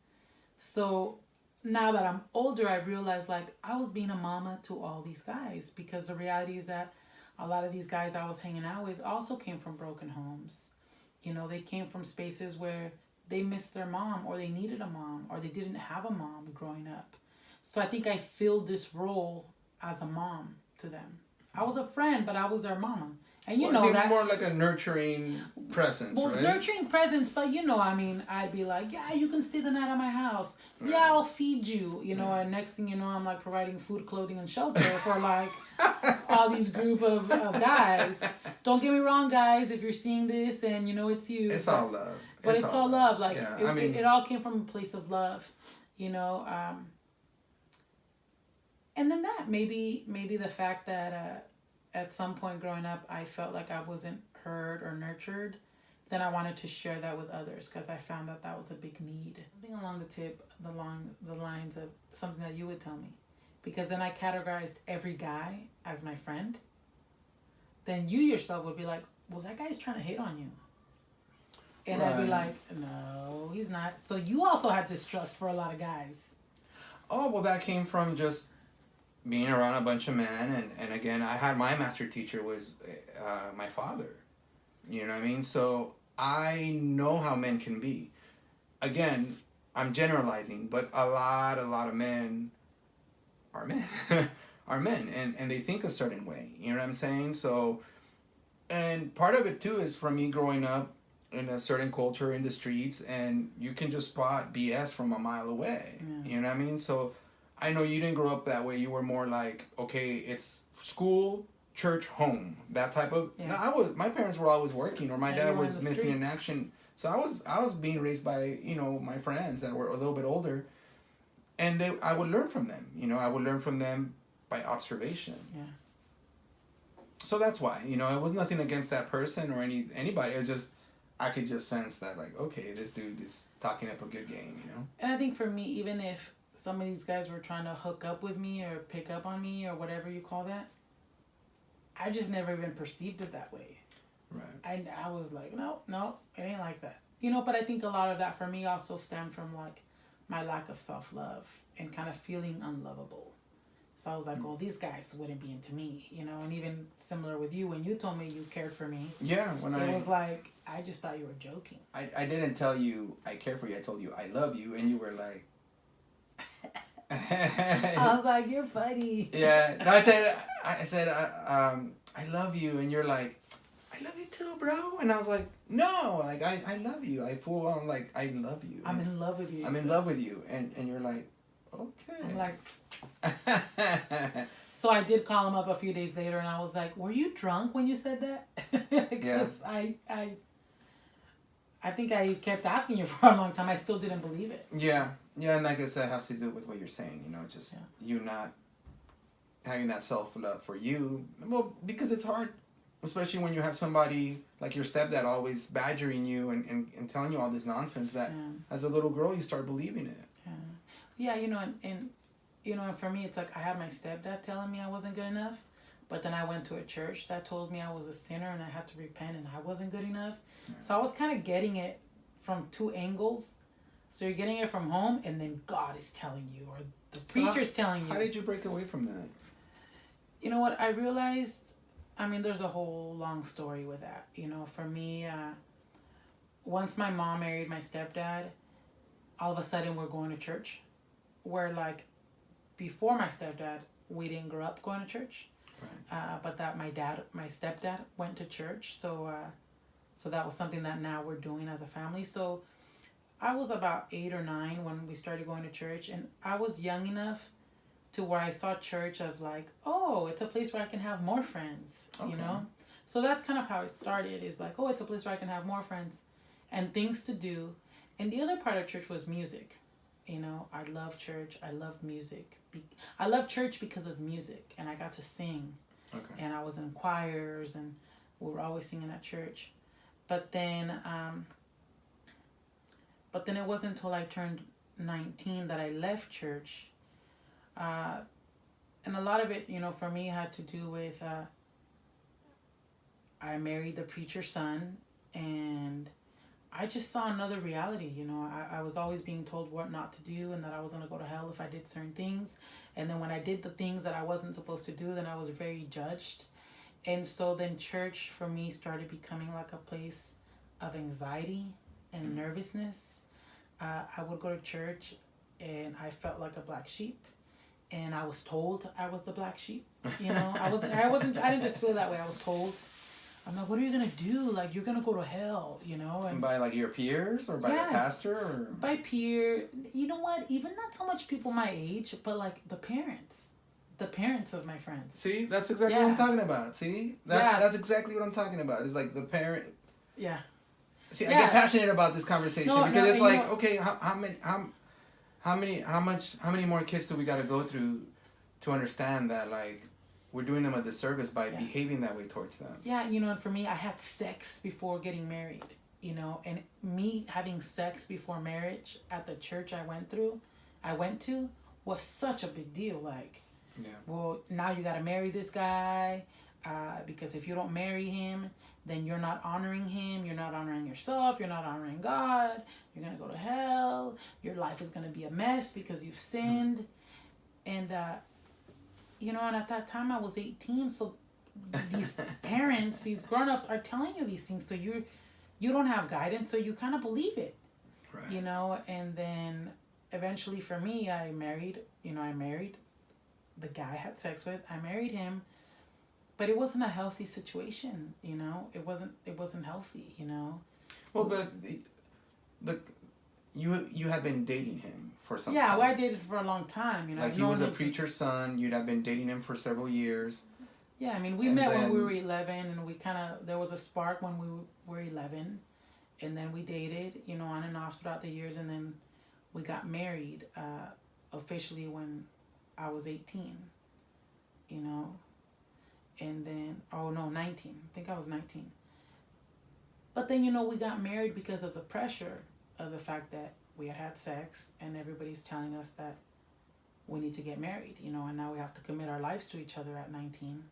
So now that I'm older, I realize like I was being a mama to all these guys, because the reality is that a lot of these guys I was hanging out with also came from broken homes. You know, they came from spaces where they missed their mom, or they needed a mom, or they didn't have a mom growing up. So I think I filled this role as a mom to them. I was a friend, but I was their mama. And you know, I think that more like a nurturing presence, right? Nurturing presence, but you know, I mean, I'd be like, yeah, you can stay the night at my house. Right. Yeah, I'll feed you. You know, and next thing you know, I'm like providing food, clothing, and shelter for like all these group of guys. Don't get me wrong, guys. If you're seeing this and you know it's you, it's all love. But it's all love. Like it all came from a place of love, you know. And then that maybe the fact that at some point growing up, I felt like I wasn't heard or nurtured, then I wanted to share that with others, because I found that was a big need. Something along the lines of something that you would tell me, because then I categorized every guy as my friend. Then you yourself would be like, well, that guy's trying to hit on you. And I'd be like, no, he's not. So you also had distrust for a lot of guys. Oh, well, that came from just being around a bunch of men, and again, I had my master teacher was my father. You know what I mean? So I know how men can be. Again, I'm generalizing, but a lot of men are men. are men, and they think a certain way. You know what I'm saying? So, and part of it too is from me growing up in a certain culture in the streets, and you can just spot BS from a mile away. Yeah. You know what I mean? So I know you didn't grow up that way. You were more like, okay, it's school, church, home, that type of. Yeah. No, my parents were always working, or my dad was missing in action. So I was being raised by, you know, my friends that were a little bit older, and I would learn from them. You know, I would learn from them by observation. Yeah. So that's why, you know, it was nothing against that person or anybody. It was just, I could just sense that, like, okay, this dude is talking up a good game, you know. And I think for me, even if some of these guys were trying to hook up with me or pick up on me or whatever you call that, I just never even perceived it that way. Right. I was like, no, it ain't like that. You know, but I think a lot of that for me also stemmed from like my lack of self-love and kind of feeling unlovable. So I was like, oh, these guys wouldn't be into me, you know, and even similar with you when you told me you cared for me. Yeah, it was like, I just thought you were joking. I didn't tell you I care for you. I told you I love you, and you were like, I was like, you're funny. Yeah. No, I said, I love you, and you're like, I love you too, bro. And I was like, no, like I love you. I full on like I love you. I'm in love with you. I'm in love with you, and you're like, okay. I'm like. So I did call him up a few days later, and I was like, were you drunk when you said that? Because yeah. I think I kept asking you for a long time. I still didn't believe it. Yeah. Yeah, and I guess that has to do with what you're saying, you know, just you not having that self-love for you. Well, because it's hard. especially when you have somebody like your stepdad always badgering you and telling you all this nonsense that as a little girl you start believing it. Yeah, and for me it's like I had my stepdad telling me I wasn't good enough, but then I went to a church that told me I was a sinner and I had to repent and I wasn't good enough. So I was kind of getting it from two angles. So you're getting it from home, and then God is telling you, or the preacher's telling you. How did you break away from that? You know what? I realized, there's a whole long story with that. For me, once my mom married my stepdad, all of a sudden we're going to church. Where, like, before my stepdad, we didn't grow up going to church. Right. But that my stepdad went to church. So that was something that now we're doing as a family. So I was about 8 or 9 when we started going to church, and I was young enough to where I saw church of like, oh, it's a place where I can have more friends, So that's kind of how it started, is like, oh, it's a place where I can have more friends and things to do. And the other part of church was music. I love church. I love music. I love church because of music, and I got to sing. Okay. And I was in choirs, and we were always singing at church. But then it wasn't until I turned 19 that I left church. And a lot of it, for me had to do with I married the preacher's son, and I just saw another reality. I was always being told what not to do, and that I was going to go to hell if I did certain things. And then when I did the things that I wasn't supposed to do, then I was very judged. And so then church for me started becoming like a place of anxiety and nervousness. I would go to church and I felt like a black sheep, and I was told I was the black sheep. I didn't just feel that way. I was told. I'm like, what are you gonna do? Like, you're gonna go to hell, And by like your peers or by the pastor or by peer. You know what? Even not so much people my age, but like the parents of my friends. See, that's exactly what I'm talking about. See, that's exactly what I'm talking about. It's like the parent. Yeah. See, I get passionate about this conversation because it's like, okay, how many more kids do we got to go through to understand that, like, we're doing them a disservice by behaving that way towards them. Yeah, and for me, I had sex before getting married, and me having sex before marriage at the church I went to was such a big deal. Like, well, now you got to marry this guy, because if you don't marry him, then you're not honoring him, you're not honoring yourself, you're not honoring God, you're going to go to hell, your life is going to be a mess because you've sinned. And, and at that time I was 18, so these parents, these grown-ups are telling you these things, so you don't have guidance, so you kind of believe it. Right. And then eventually for me, I married the guy I had sex with. I married him, but it wasn't a healthy situation, It wasn't healthy, Well, but you had been dating him for some time. Yeah, well, I dated for a long time, Like, he was a preacher's son. You'd have been dating him for several years. Yeah, we met when we were 11, and there was a spark when we were 11, and then we dated, on and off throughout the years, and then we got married officially when I was 18, and then, 19. I think I was 19. But then, we got married because of the pressure of the fact that we had sex, and everybody's telling us that we need to get married, and now we have to commit our lives to each other at 19.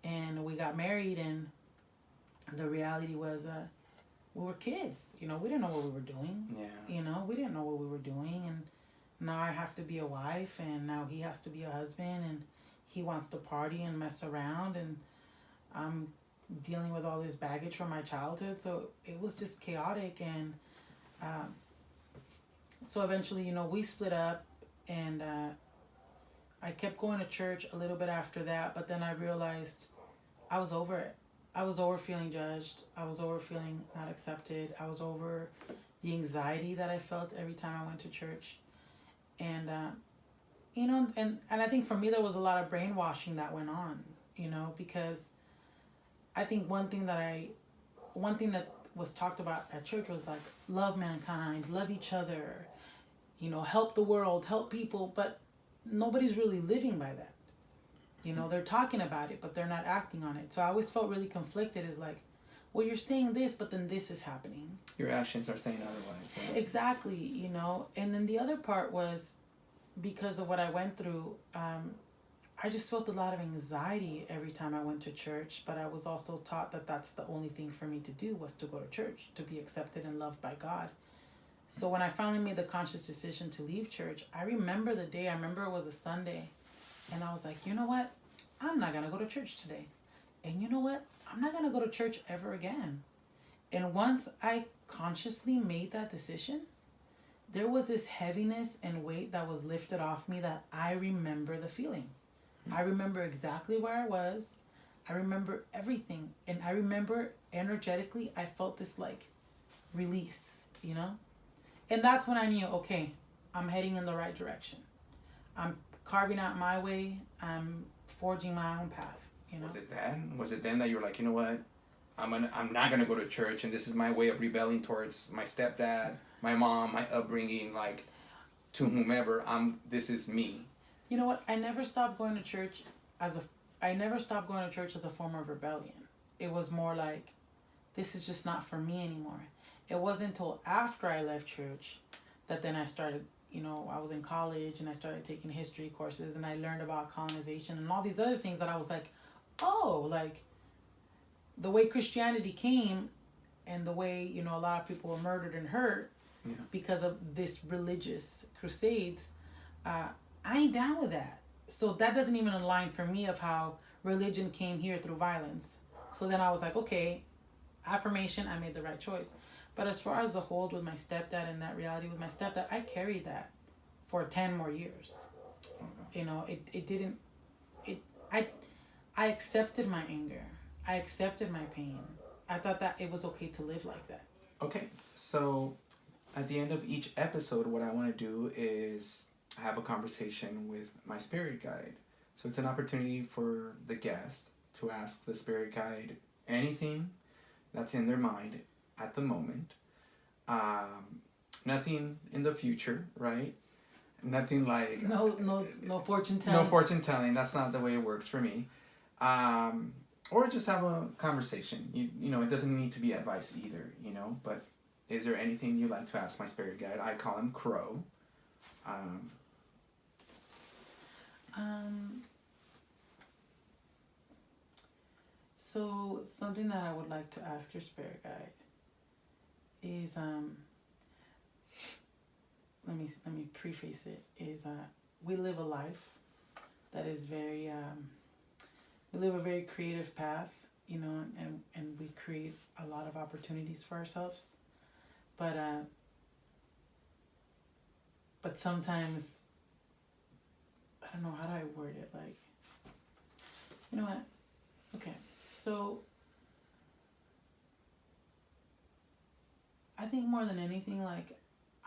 And we got married, and the reality was we were kids. We didn't know what we were doing. Yeah. We didn't know what we were doing, and now I have to be a wife, and now he has to be a husband, and he wants to party and mess around, and I'm dealing with all this baggage from my childhood, so it was just chaotic. And so eventually, we split up, and I kept going to church a little bit after that, but then I realized I was over it. I was over feeling judged. I was over feeling not accepted. I was over the anxiety that I felt every time I went to church. And, and I think for me there was a lot of brainwashing that went on, because I think one thing that was talked about at church was like, love mankind, love each other, help the world, help people, but nobody's really living by that. You know, they're talking about it, but they're not acting on it. So I always felt really conflicted. Is like, well, you're saying this, but then this is happening. Your actions are saying otherwise. So. Exactly, you know. And then the other part was because of what I went through. I just felt a lot of anxiety every time I went to church, but I was also taught that that's the only thing for me to do was to go to church, to be accepted and loved by God. So when I finally made the conscious decision to leave church, I remember the day. I remember it was a Sunday, and I was like, you know what? I'm not going to go to church today. And you know what? I'm not going to go to church ever again. And once I consciously made that decision, there was this heaviness and weight that was lifted off me that I remember the feeling. I remember exactly where I was. I remember everything. And I remember energetically, I felt this like release, you know? And that's when I knew, okay, I'm heading in the right direction. I'm carving out my way. I'm forging my own path, you know? Was it then that you were like, you know what? I'm not gonna go to church, and this is my way of rebelling towards my stepdad, my mom, my upbringing, like to whomever. This is me. You know what? I never stopped going to church as a form of rebellion. It was more like, this is just not for me anymore. It wasn't until after I left church that then I started, you know, I was in college and I started taking history courses and I learned about colonization and all these other things that I was like, oh, like the way Christianity came and the way, you know, a lot of people were murdered and hurt because of this religious crusades, I ain't down with that. So that doesn't even align for me of how religion came here through violence. So then I was like, okay, affirmation, I made the right choice. But as far as the hold with my stepdad and that reality with my stepdad, I carried that for 10 more years. You know, I accepted my anger. I accepted my pain. I thought that it was okay to live like that. Okay, so at the end of each episode, what I want to do is have a conversation with my spirit guide. So it's an opportunity for the guest to ask the spirit guide anything that's in their mind at the moment. Nothing in the future, right? Nothing like no fortune telling. No fortune telling. That's not the way it works for me. Or just have a conversation. You know, it doesn't need to be advice either. You know, but is there anything you'd like to ask my spirit guide? I call him Crow. So something that I would like to ask your spirit guide is let me preface it is we live a life that is very we live a very creative path, you know, and we create a lot of opportunities for ourselves, but sometimes I don't know, how do I word it, like, you know what, okay, so I think more than anything, like,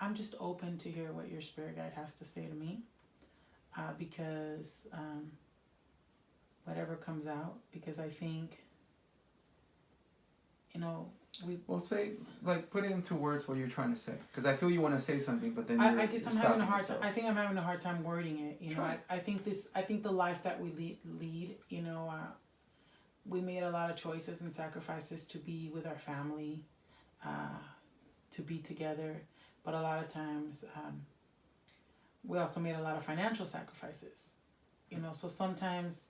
I'm just open to hear what your spirit guide has to say to me, because whatever comes out, because I think, you know, Well, say, like, put it into words what you're trying to say, because I feel you want to say something, but then I guess I'm having a hard time. I think I'm having a hard time wording it. You know, I think the life that we lead, you know, we made a lot of choices and sacrifices to be with our family, to be together, but a lot of times we also made a lot of financial sacrifices. You know, so sometimes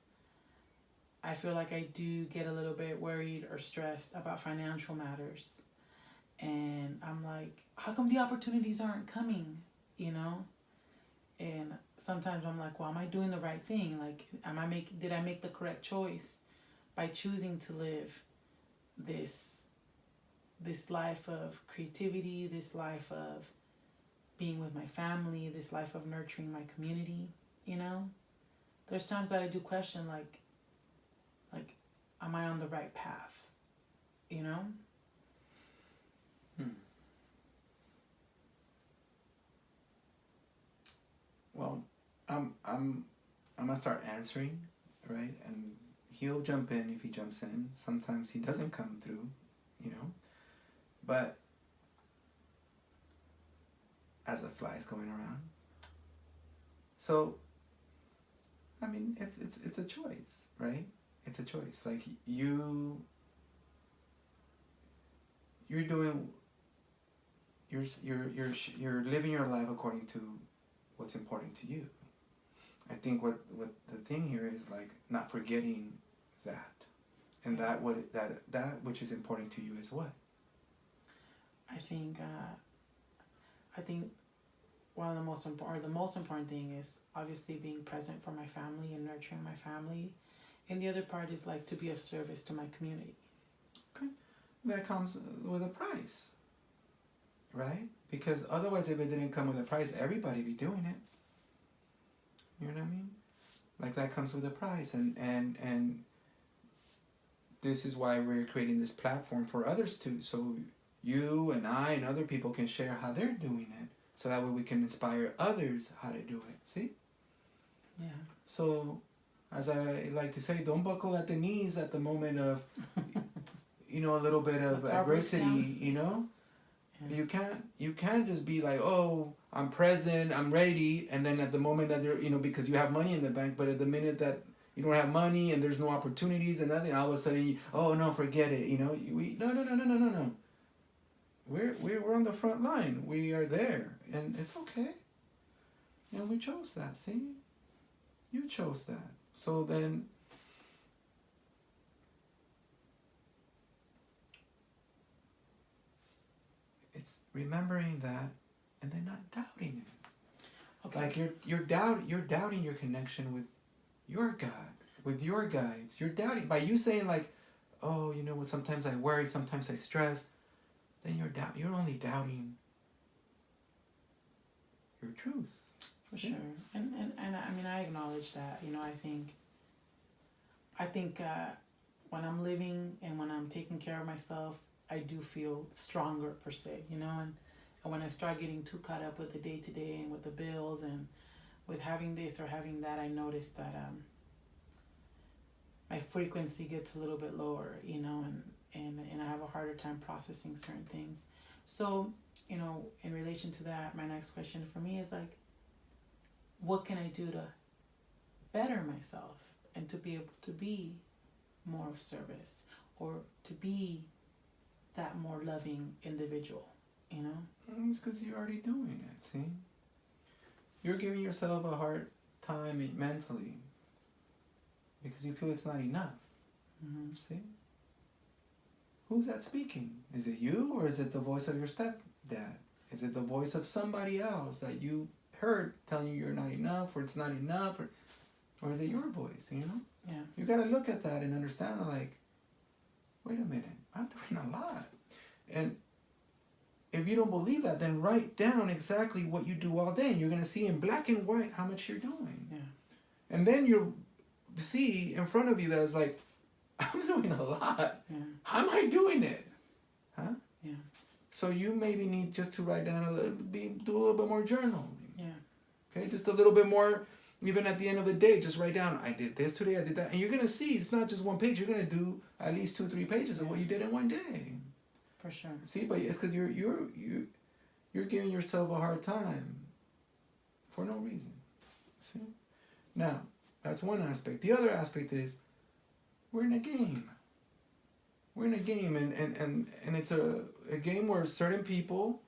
I feel like I do get a little bit worried or stressed about financial matters. And I'm like, how come the opportunities aren't coming, you know? And sometimes I'm like, well, am I doing the right thing? Like, did I make the correct choice by choosing to live this life of creativity, this life of being with my family, this life of nurturing my community, you know? There's times that I do question, like, am I on the right path? You know? Well, I'm gonna start answering, right? And he'll jump in if he jumps in. Sometimes he doesn't come through, you know. But as the flies going around. So I mean, it's a choice, right? It's a choice. Like you're doing, you're living your life according to what's important to you. I think what the thing here is like not forgetting that, and that which is important to you is what. I think one of the most important thing is obviously being present for my family and nurturing my family, and the other part is like to be of service to my community. Okay, that comes with a price, right? Because otherwise, if it didn't come with a price, everybody be doing it. You know what I mean? Like that comes with a price, and this is why we're creating this platform for others to, so you and I and other people can share how they're doing it, so that way we can inspire others how to do it. See? Yeah. So, as I like to say, don't buckle at the knees at the moment of, a little bit of adversity. Yeah. You can't just be like, oh, I'm present, I'm ready, and then at the moment that they're, because you have money in the bank, but at the minute that you don't have money and there's no opportunities and nothing, all of a sudden, oh no, forget it. No. We're on the front line. We are there, and it's okay. We chose that. See, you chose that. So then, it's remembering that, and then not doubting it. Okay. Like you're doubting your connection with your God, with your guides. You're doubting by you saying like, oh, you know what? Sometimes I worry. Sometimes I stress. Then you're only doubting your truth. For sure. And I mean, I acknowledge that, I think when I'm living and when I'm taking care of myself, I do feel stronger per se, and when I start getting too caught up with the day to day and with the bills and with having this or having that, I notice that my frequency gets a little bit lower, and I have a harder time processing certain things. So, in relation to that, my next question for me is like, what can I do to better myself and to be able to be more of service or to be that more loving individual, It's because you're already doing it, see? You're giving yourself a hard time mentally because you feel it's not enough. Mm-hmm. See? Who's that speaking? Is it you, or is it the voice of your stepdad? Is it the voice of somebody else that you heard telling you you're not enough, or it's not enough, or is it your voice, Yeah. You got to look at that and understand, like, wait a minute, I'm doing a lot. And if you don't believe that, then write down exactly what you do all day, and you're going to see in black and white how much you're doing. Yeah. And then you'll see in front of you that it's like, I'm doing a lot. Yeah. How am I doing it? Huh? Yeah. So you maybe need just to write down do a little bit more journaling. Yeah. Okay, just a little bit more. Even at the end of the day, just write down, I did this today, I did that, and you're gonna see it's not just one page. You're gonna do at least 2-3 pages of what you did in one day. For sure. See, but it's because you're giving yourself a hard time for no reason. See, now that's one aspect. The other aspect is, we're in a game. We're in a game, and it's a game where certain people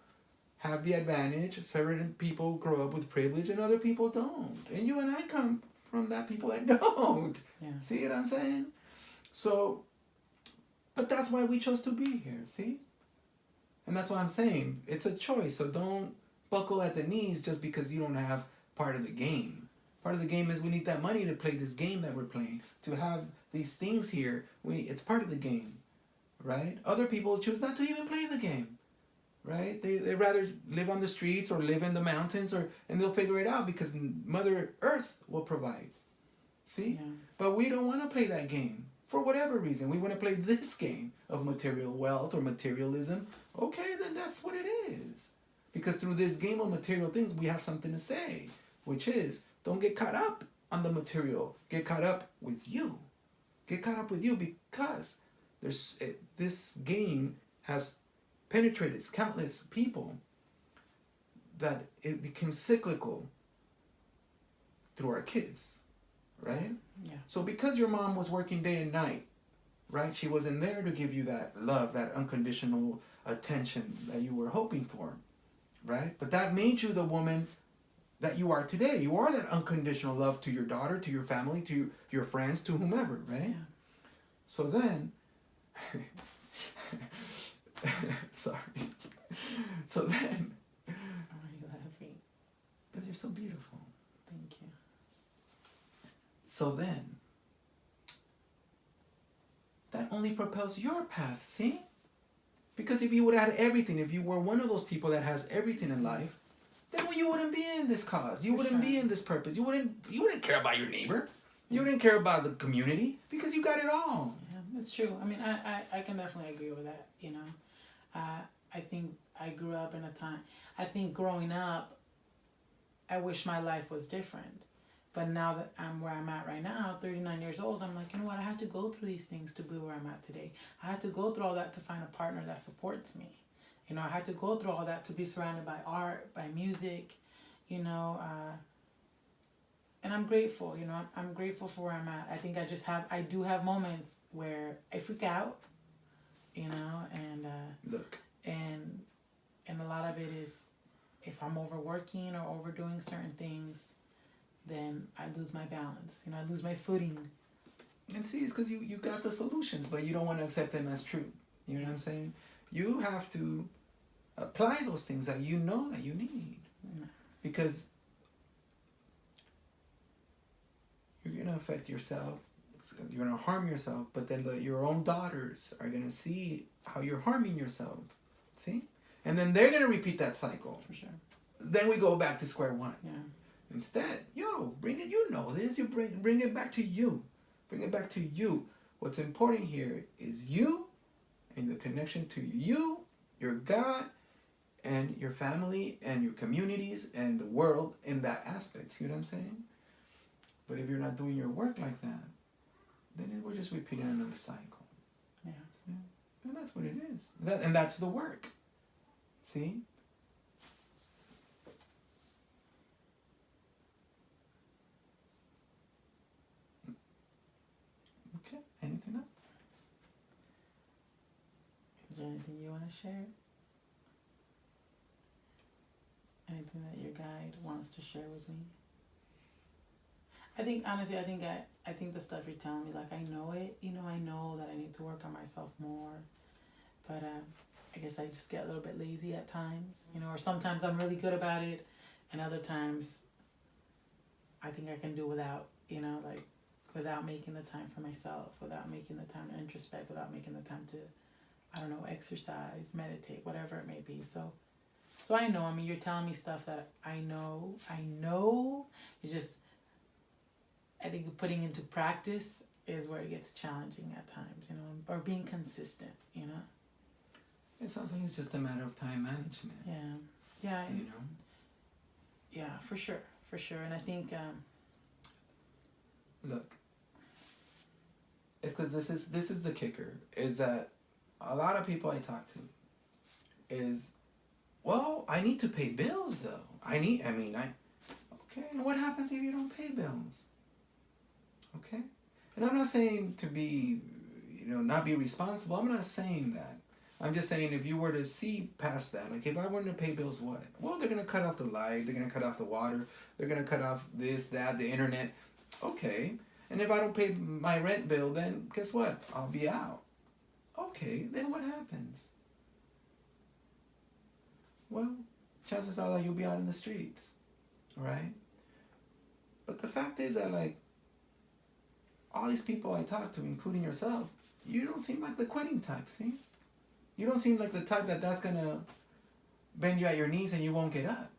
have the advantage, certain people grow up with privilege, and other people don't. And you and I come from that people that don't. Yeah. See what I'm saying? So, but that's why we chose to be here, see? And that's what I'm saying. It's a choice, so don't buckle at the knees just because you don't have part of the game. Part of the game is we need that money to play this game that we're playing. To have these things here, it's part of the game, right? Other people choose not to even play the game, right? They rather live on the streets or live in the mountains, and they'll figure it out because Mother Earth will provide. See? Yeah. But we don't want to play that game for whatever reason. We want to play this game of material wealth or materialism. Okay, then that's what it is. Because through this game of material things, we have something to say, which is, don't get caught up on the material. Get caught up with you. Get caught up with you because this game has penetrated countless people that it becomes cyclical through our kids. right? Yeah. So because your mom was working day and night, right? She wasn't there to give you that love, that unconditional attention that you were hoping for, right? But that made you the woman that you are today. You are that unconditional love to your daughter, to your family, to your friends, to whomever, right? Yeah. So then, sorry. So then, Why are you laughing? because you're so beautiful. Thank you. So then, that only propels your path, see? Because if you would have everything, if you were one of those people that has everything in life, then you wouldn't be in this cause. You For wouldn't be sure. in this purpose. You wouldn't care about your neighbor. You wouldn't care about the community because you got it all. Yeah, it's true. I mean, I can definitely agree with that, you know. I think I grew up in a time, I think growing up, I wish my life was different. But now that I'm where I'm at right now, 39 years old, I'm like, you know what, I had to go through these things to be where I'm at today. I had to go through all that to find a partner that supports me. You know, I had to go through all that to be surrounded by art, by music, you know, and I'm grateful, you know, I'm grateful for where I'm at. I think I do have moments where I freak out, you know, and Look. and a lot of it is if I'm overworking or overdoing certain things, then I lose my balance, you know, I lose my footing. And see, it's because you got the solutions, but you don't want to accept them as true. You know what I'm saying? You have to apply those things that you know that you need. Because you're going to affect yourself. You're going to harm yourself, but then your own daughters are going to see how you're harming yourself. See? And then they're going to repeat that cycle. For sure. Then we go back to square one. Yeah. Instead, bring it, you know this, you bring it back to you. Bring it back to you. What's important here is you and the connection to you, your God, and your family, and your communities, and the world in that aspect. See what I'm saying? But if you're not doing your work like that, then we're just repeating another cycle. Yeah. See? And that's what it is. And that's the work. See? Okay, anything else? Is there anything you want to share? Anything that your guide wants to share with me? I think honestly, I think the stuff you're telling me, like I know it. You know, I know that I need to work on myself more, but I guess I just get a little bit lazy at times. You know, or sometimes I'm really good about it, and other times I think I can do without. You know, like without making the time for myself, without making the time to introspect, without making the time to, I don't know, exercise, meditate, whatever it may be. So I know. I mean, you're telling me stuff that I know. It's just, I think putting into practice is where it gets challenging at times, you know, or being consistent, you know. It sounds like it's just a matter of time management. Yeah. You know. Yeah, for sure, and I think. Look, it's because this is the kicker, is that a lot of people I talk to is, well, I need to pay bills though. Okay, and what happens if you don't pay bills? Okay? And I'm not saying to be, not be responsible. I'm not saying that. I'm just saying if you were to see past that, like if I were to pay bills, what? Well, they're going to cut off the light, they're going to cut off the water, they're going to cut off this, that, the internet. Okay. And if I don't pay my rent bill, then guess what? I'll be out. Okay, then what happens? Well, chances are that you'll be out in the streets, right? But the fact is that, like, all these people I talk to, including yourself, you don't seem like the quitting type, see? You don't seem like the type that's going to bend you at your knees and you won't get up.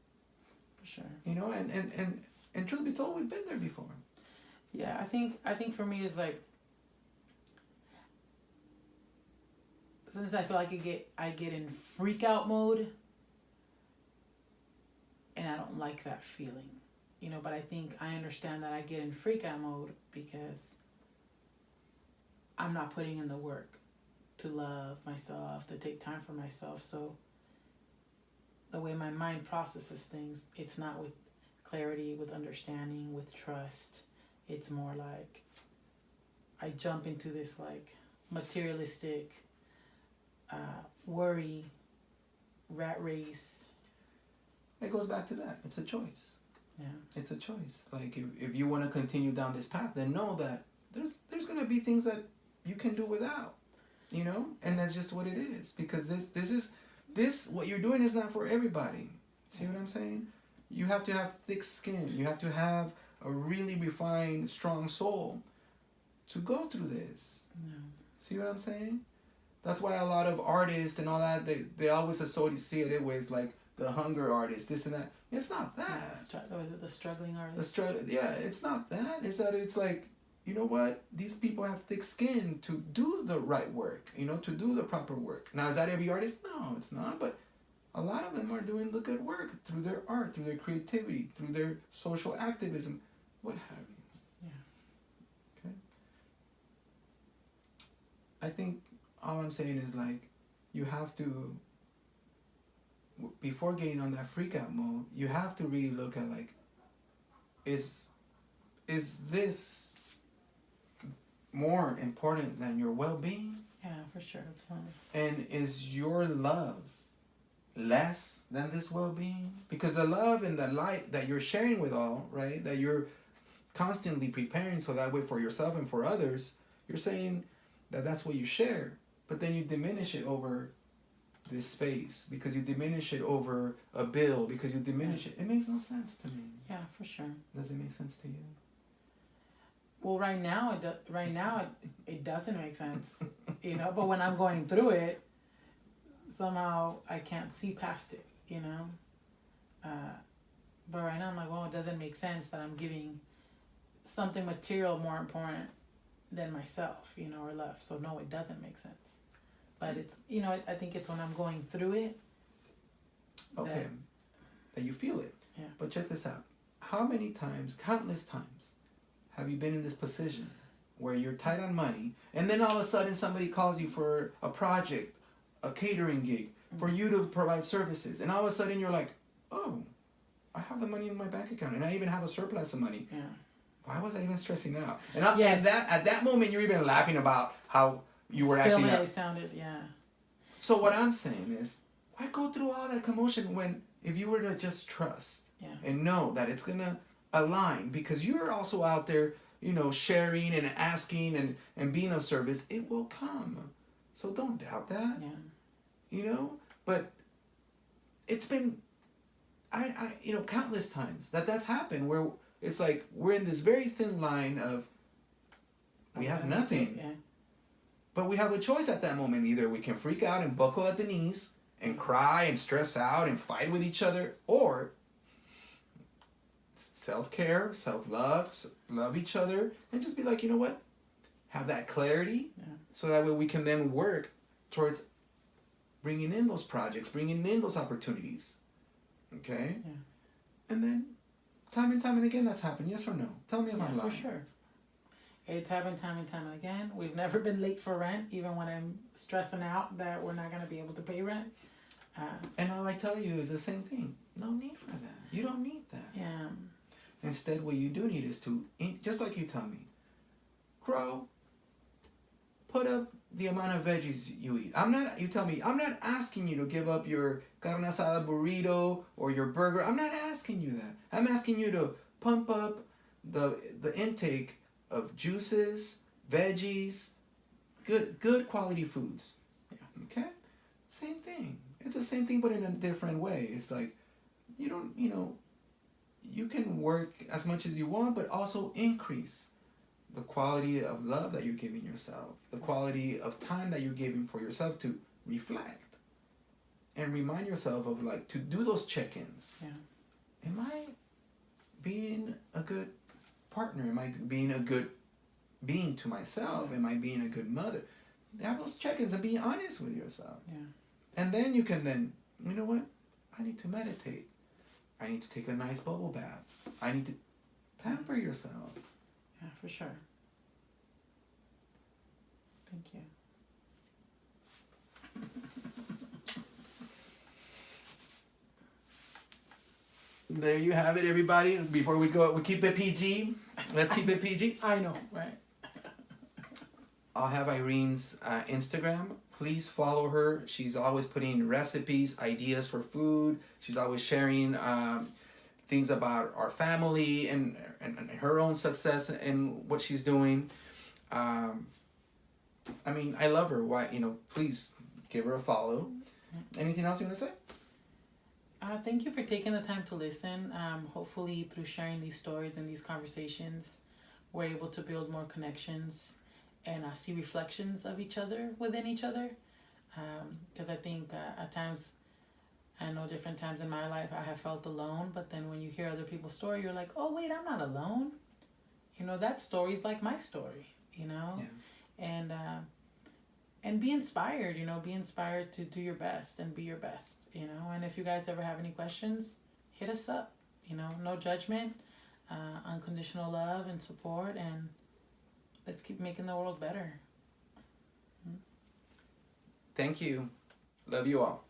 For sure. And truth be told, we've been there before. Yeah, I think for me is like, since I feel like I get in freak out mode, and I don't like that feeling, but I think I understand that I get in freak out mode because I'm not putting in the work to love myself, to take time for myself. So the way my mind processes things, it's not with clarity, with understanding, with trust. it's more like I jump into this like materialistic worry, rat race. It goes back to that. It's a choice. Yeah. It's a choice. Like if you want to continue down this path, then know that there's gonna be things that you can do without. You know? And that's just what it is. Because this what you're doing is not for everybody. See what I'm saying? You have to have thick skin. You have to have a really refined, strong soul to go through this. Yeah. See what I'm saying? That's why a lot of artists and all that, they always associate it with like the hunger artist, this and that. It's not that. Was it the struggling artist? The struggle, yeah, it's not that. It's that it's like, you know what? These people have thick skin to do the right work, you know, to do the proper work. Now, is that every artist? No, it's not. But a lot of them are doing the good work through their art, through their creativity, through their social activism, what have you. Yeah. Okay. I think all I'm saying is like, you have to, before getting on that freak out mode, you have to really look at like, is this more important than your well-being? Yeah, for sure. And is your love less than this well-being? Because the love and the light that you're sharing with all, right, that you're constantly preparing so that way for yourself and for others, you're saying that that's what you share, but then you diminish it over this space, because you diminish it over a bill, because you diminish it. It makes no sense to me. Yeah, for sure. Does it make sense to you? Well, right now it doesn't make sense, you know. But when I'm going through it, somehow I can't see past it, you know. But right now I'm like, well, it doesn't make sense that I'm giving something material more important than myself, you know, or love. So no, it doesn't make sense. But it's, you know, I think it's when I'm going through it. Okay, that you feel it. Yeah. But check this out. How many times, countless times, have you been in this position where you're tight on money, and then all of a sudden somebody calls you for a project, a catering gig, for you to provide services, and all of a sudden you're like, oh, I have the money in my bank account, and I even have a surplus of money. Yeah. Why was I even stressing out? And at that moment, you're even laughing about how you were acting up. Sounded, yeah. So what I'm saying is, why go through all that commotion when, if you were to just trust and know that it's gonna align, because you're also out there, you know, sharing and asking and being of service, it will come. So don't doubt that. Yeah. You know, but it's been, I you know, countless times that's happened where it's like we're in this very thin line of we have nothing. Yeah. But we have a choice at that moment. Either we can freak out and buckle at the knees and cry and stress out and fight with each other, or self-care, self-love, love each other, and just be like, you know what? Have that clarity, so that way we can then work towards bringing in those projects, bringing in those opportunities. Okay? Yeah. And then, time and time and again, that's happened. Yes or no? Tell me if I'm lying. For sure. It's happened time and time again. We've never been late for rent, even when I'm stressing out that we're not going to be able to pay rent. And all I tell you is the same thing. No need for that. You don't need that. Yeah. Instead, what you do need is to, just like you tell me, Crow, put up the amount of veggies you eat. You tell me, I'm not asking you to give up your carne asada burrito or your burger. I'm not asking you that. I'm asking you to pump up the intake of juices, veggies, good quality foods. Yeah. Okay? Same thing. It's the same thing, but in a different way. It's like, you can work as much as you want, but also increase the quality of love that you're giving yourself, the quality of time that you're giving for yourself to reflect and remind yourself of, like, to do those check-ins. Yeah. Am I being a good partner? Am I being a good being to myself? Am I being a good mother? Have those check-ins and be honest with yourself. Yeah. And then you can you know what? I need to meditate. I need to take a nice bubble bath. I need to pamper yourself. Yeah, for sure. Thank you. there you have it, everybody. Before we go, we keep it PG. Let's keep it PG. I know, right? I'll have Irene's Instagram. Please follow her. She's always putting recipes, ideas for food. She's always sharing things about our family and her own success and what she's doing. I mean, I love her. Why, please give her a follow. Anything else you want to say? Thank you for taking the time to listen. Hopefully, through sharing these stories and these conversations, we're able to build more connections and see reflections of each other within each other. Because I think at times, I know different times in my life, I have felt alone. But then when you hear other people's story, you're like, oh, wait, I'm not alone. That story's like my story, Yeah. And be inspired, be inspired to do your best and be your best, and if you guys ever have any questions, hit us up, no judgment, unconditional love and support, and let's keep making the world better. Thank you. Love you all.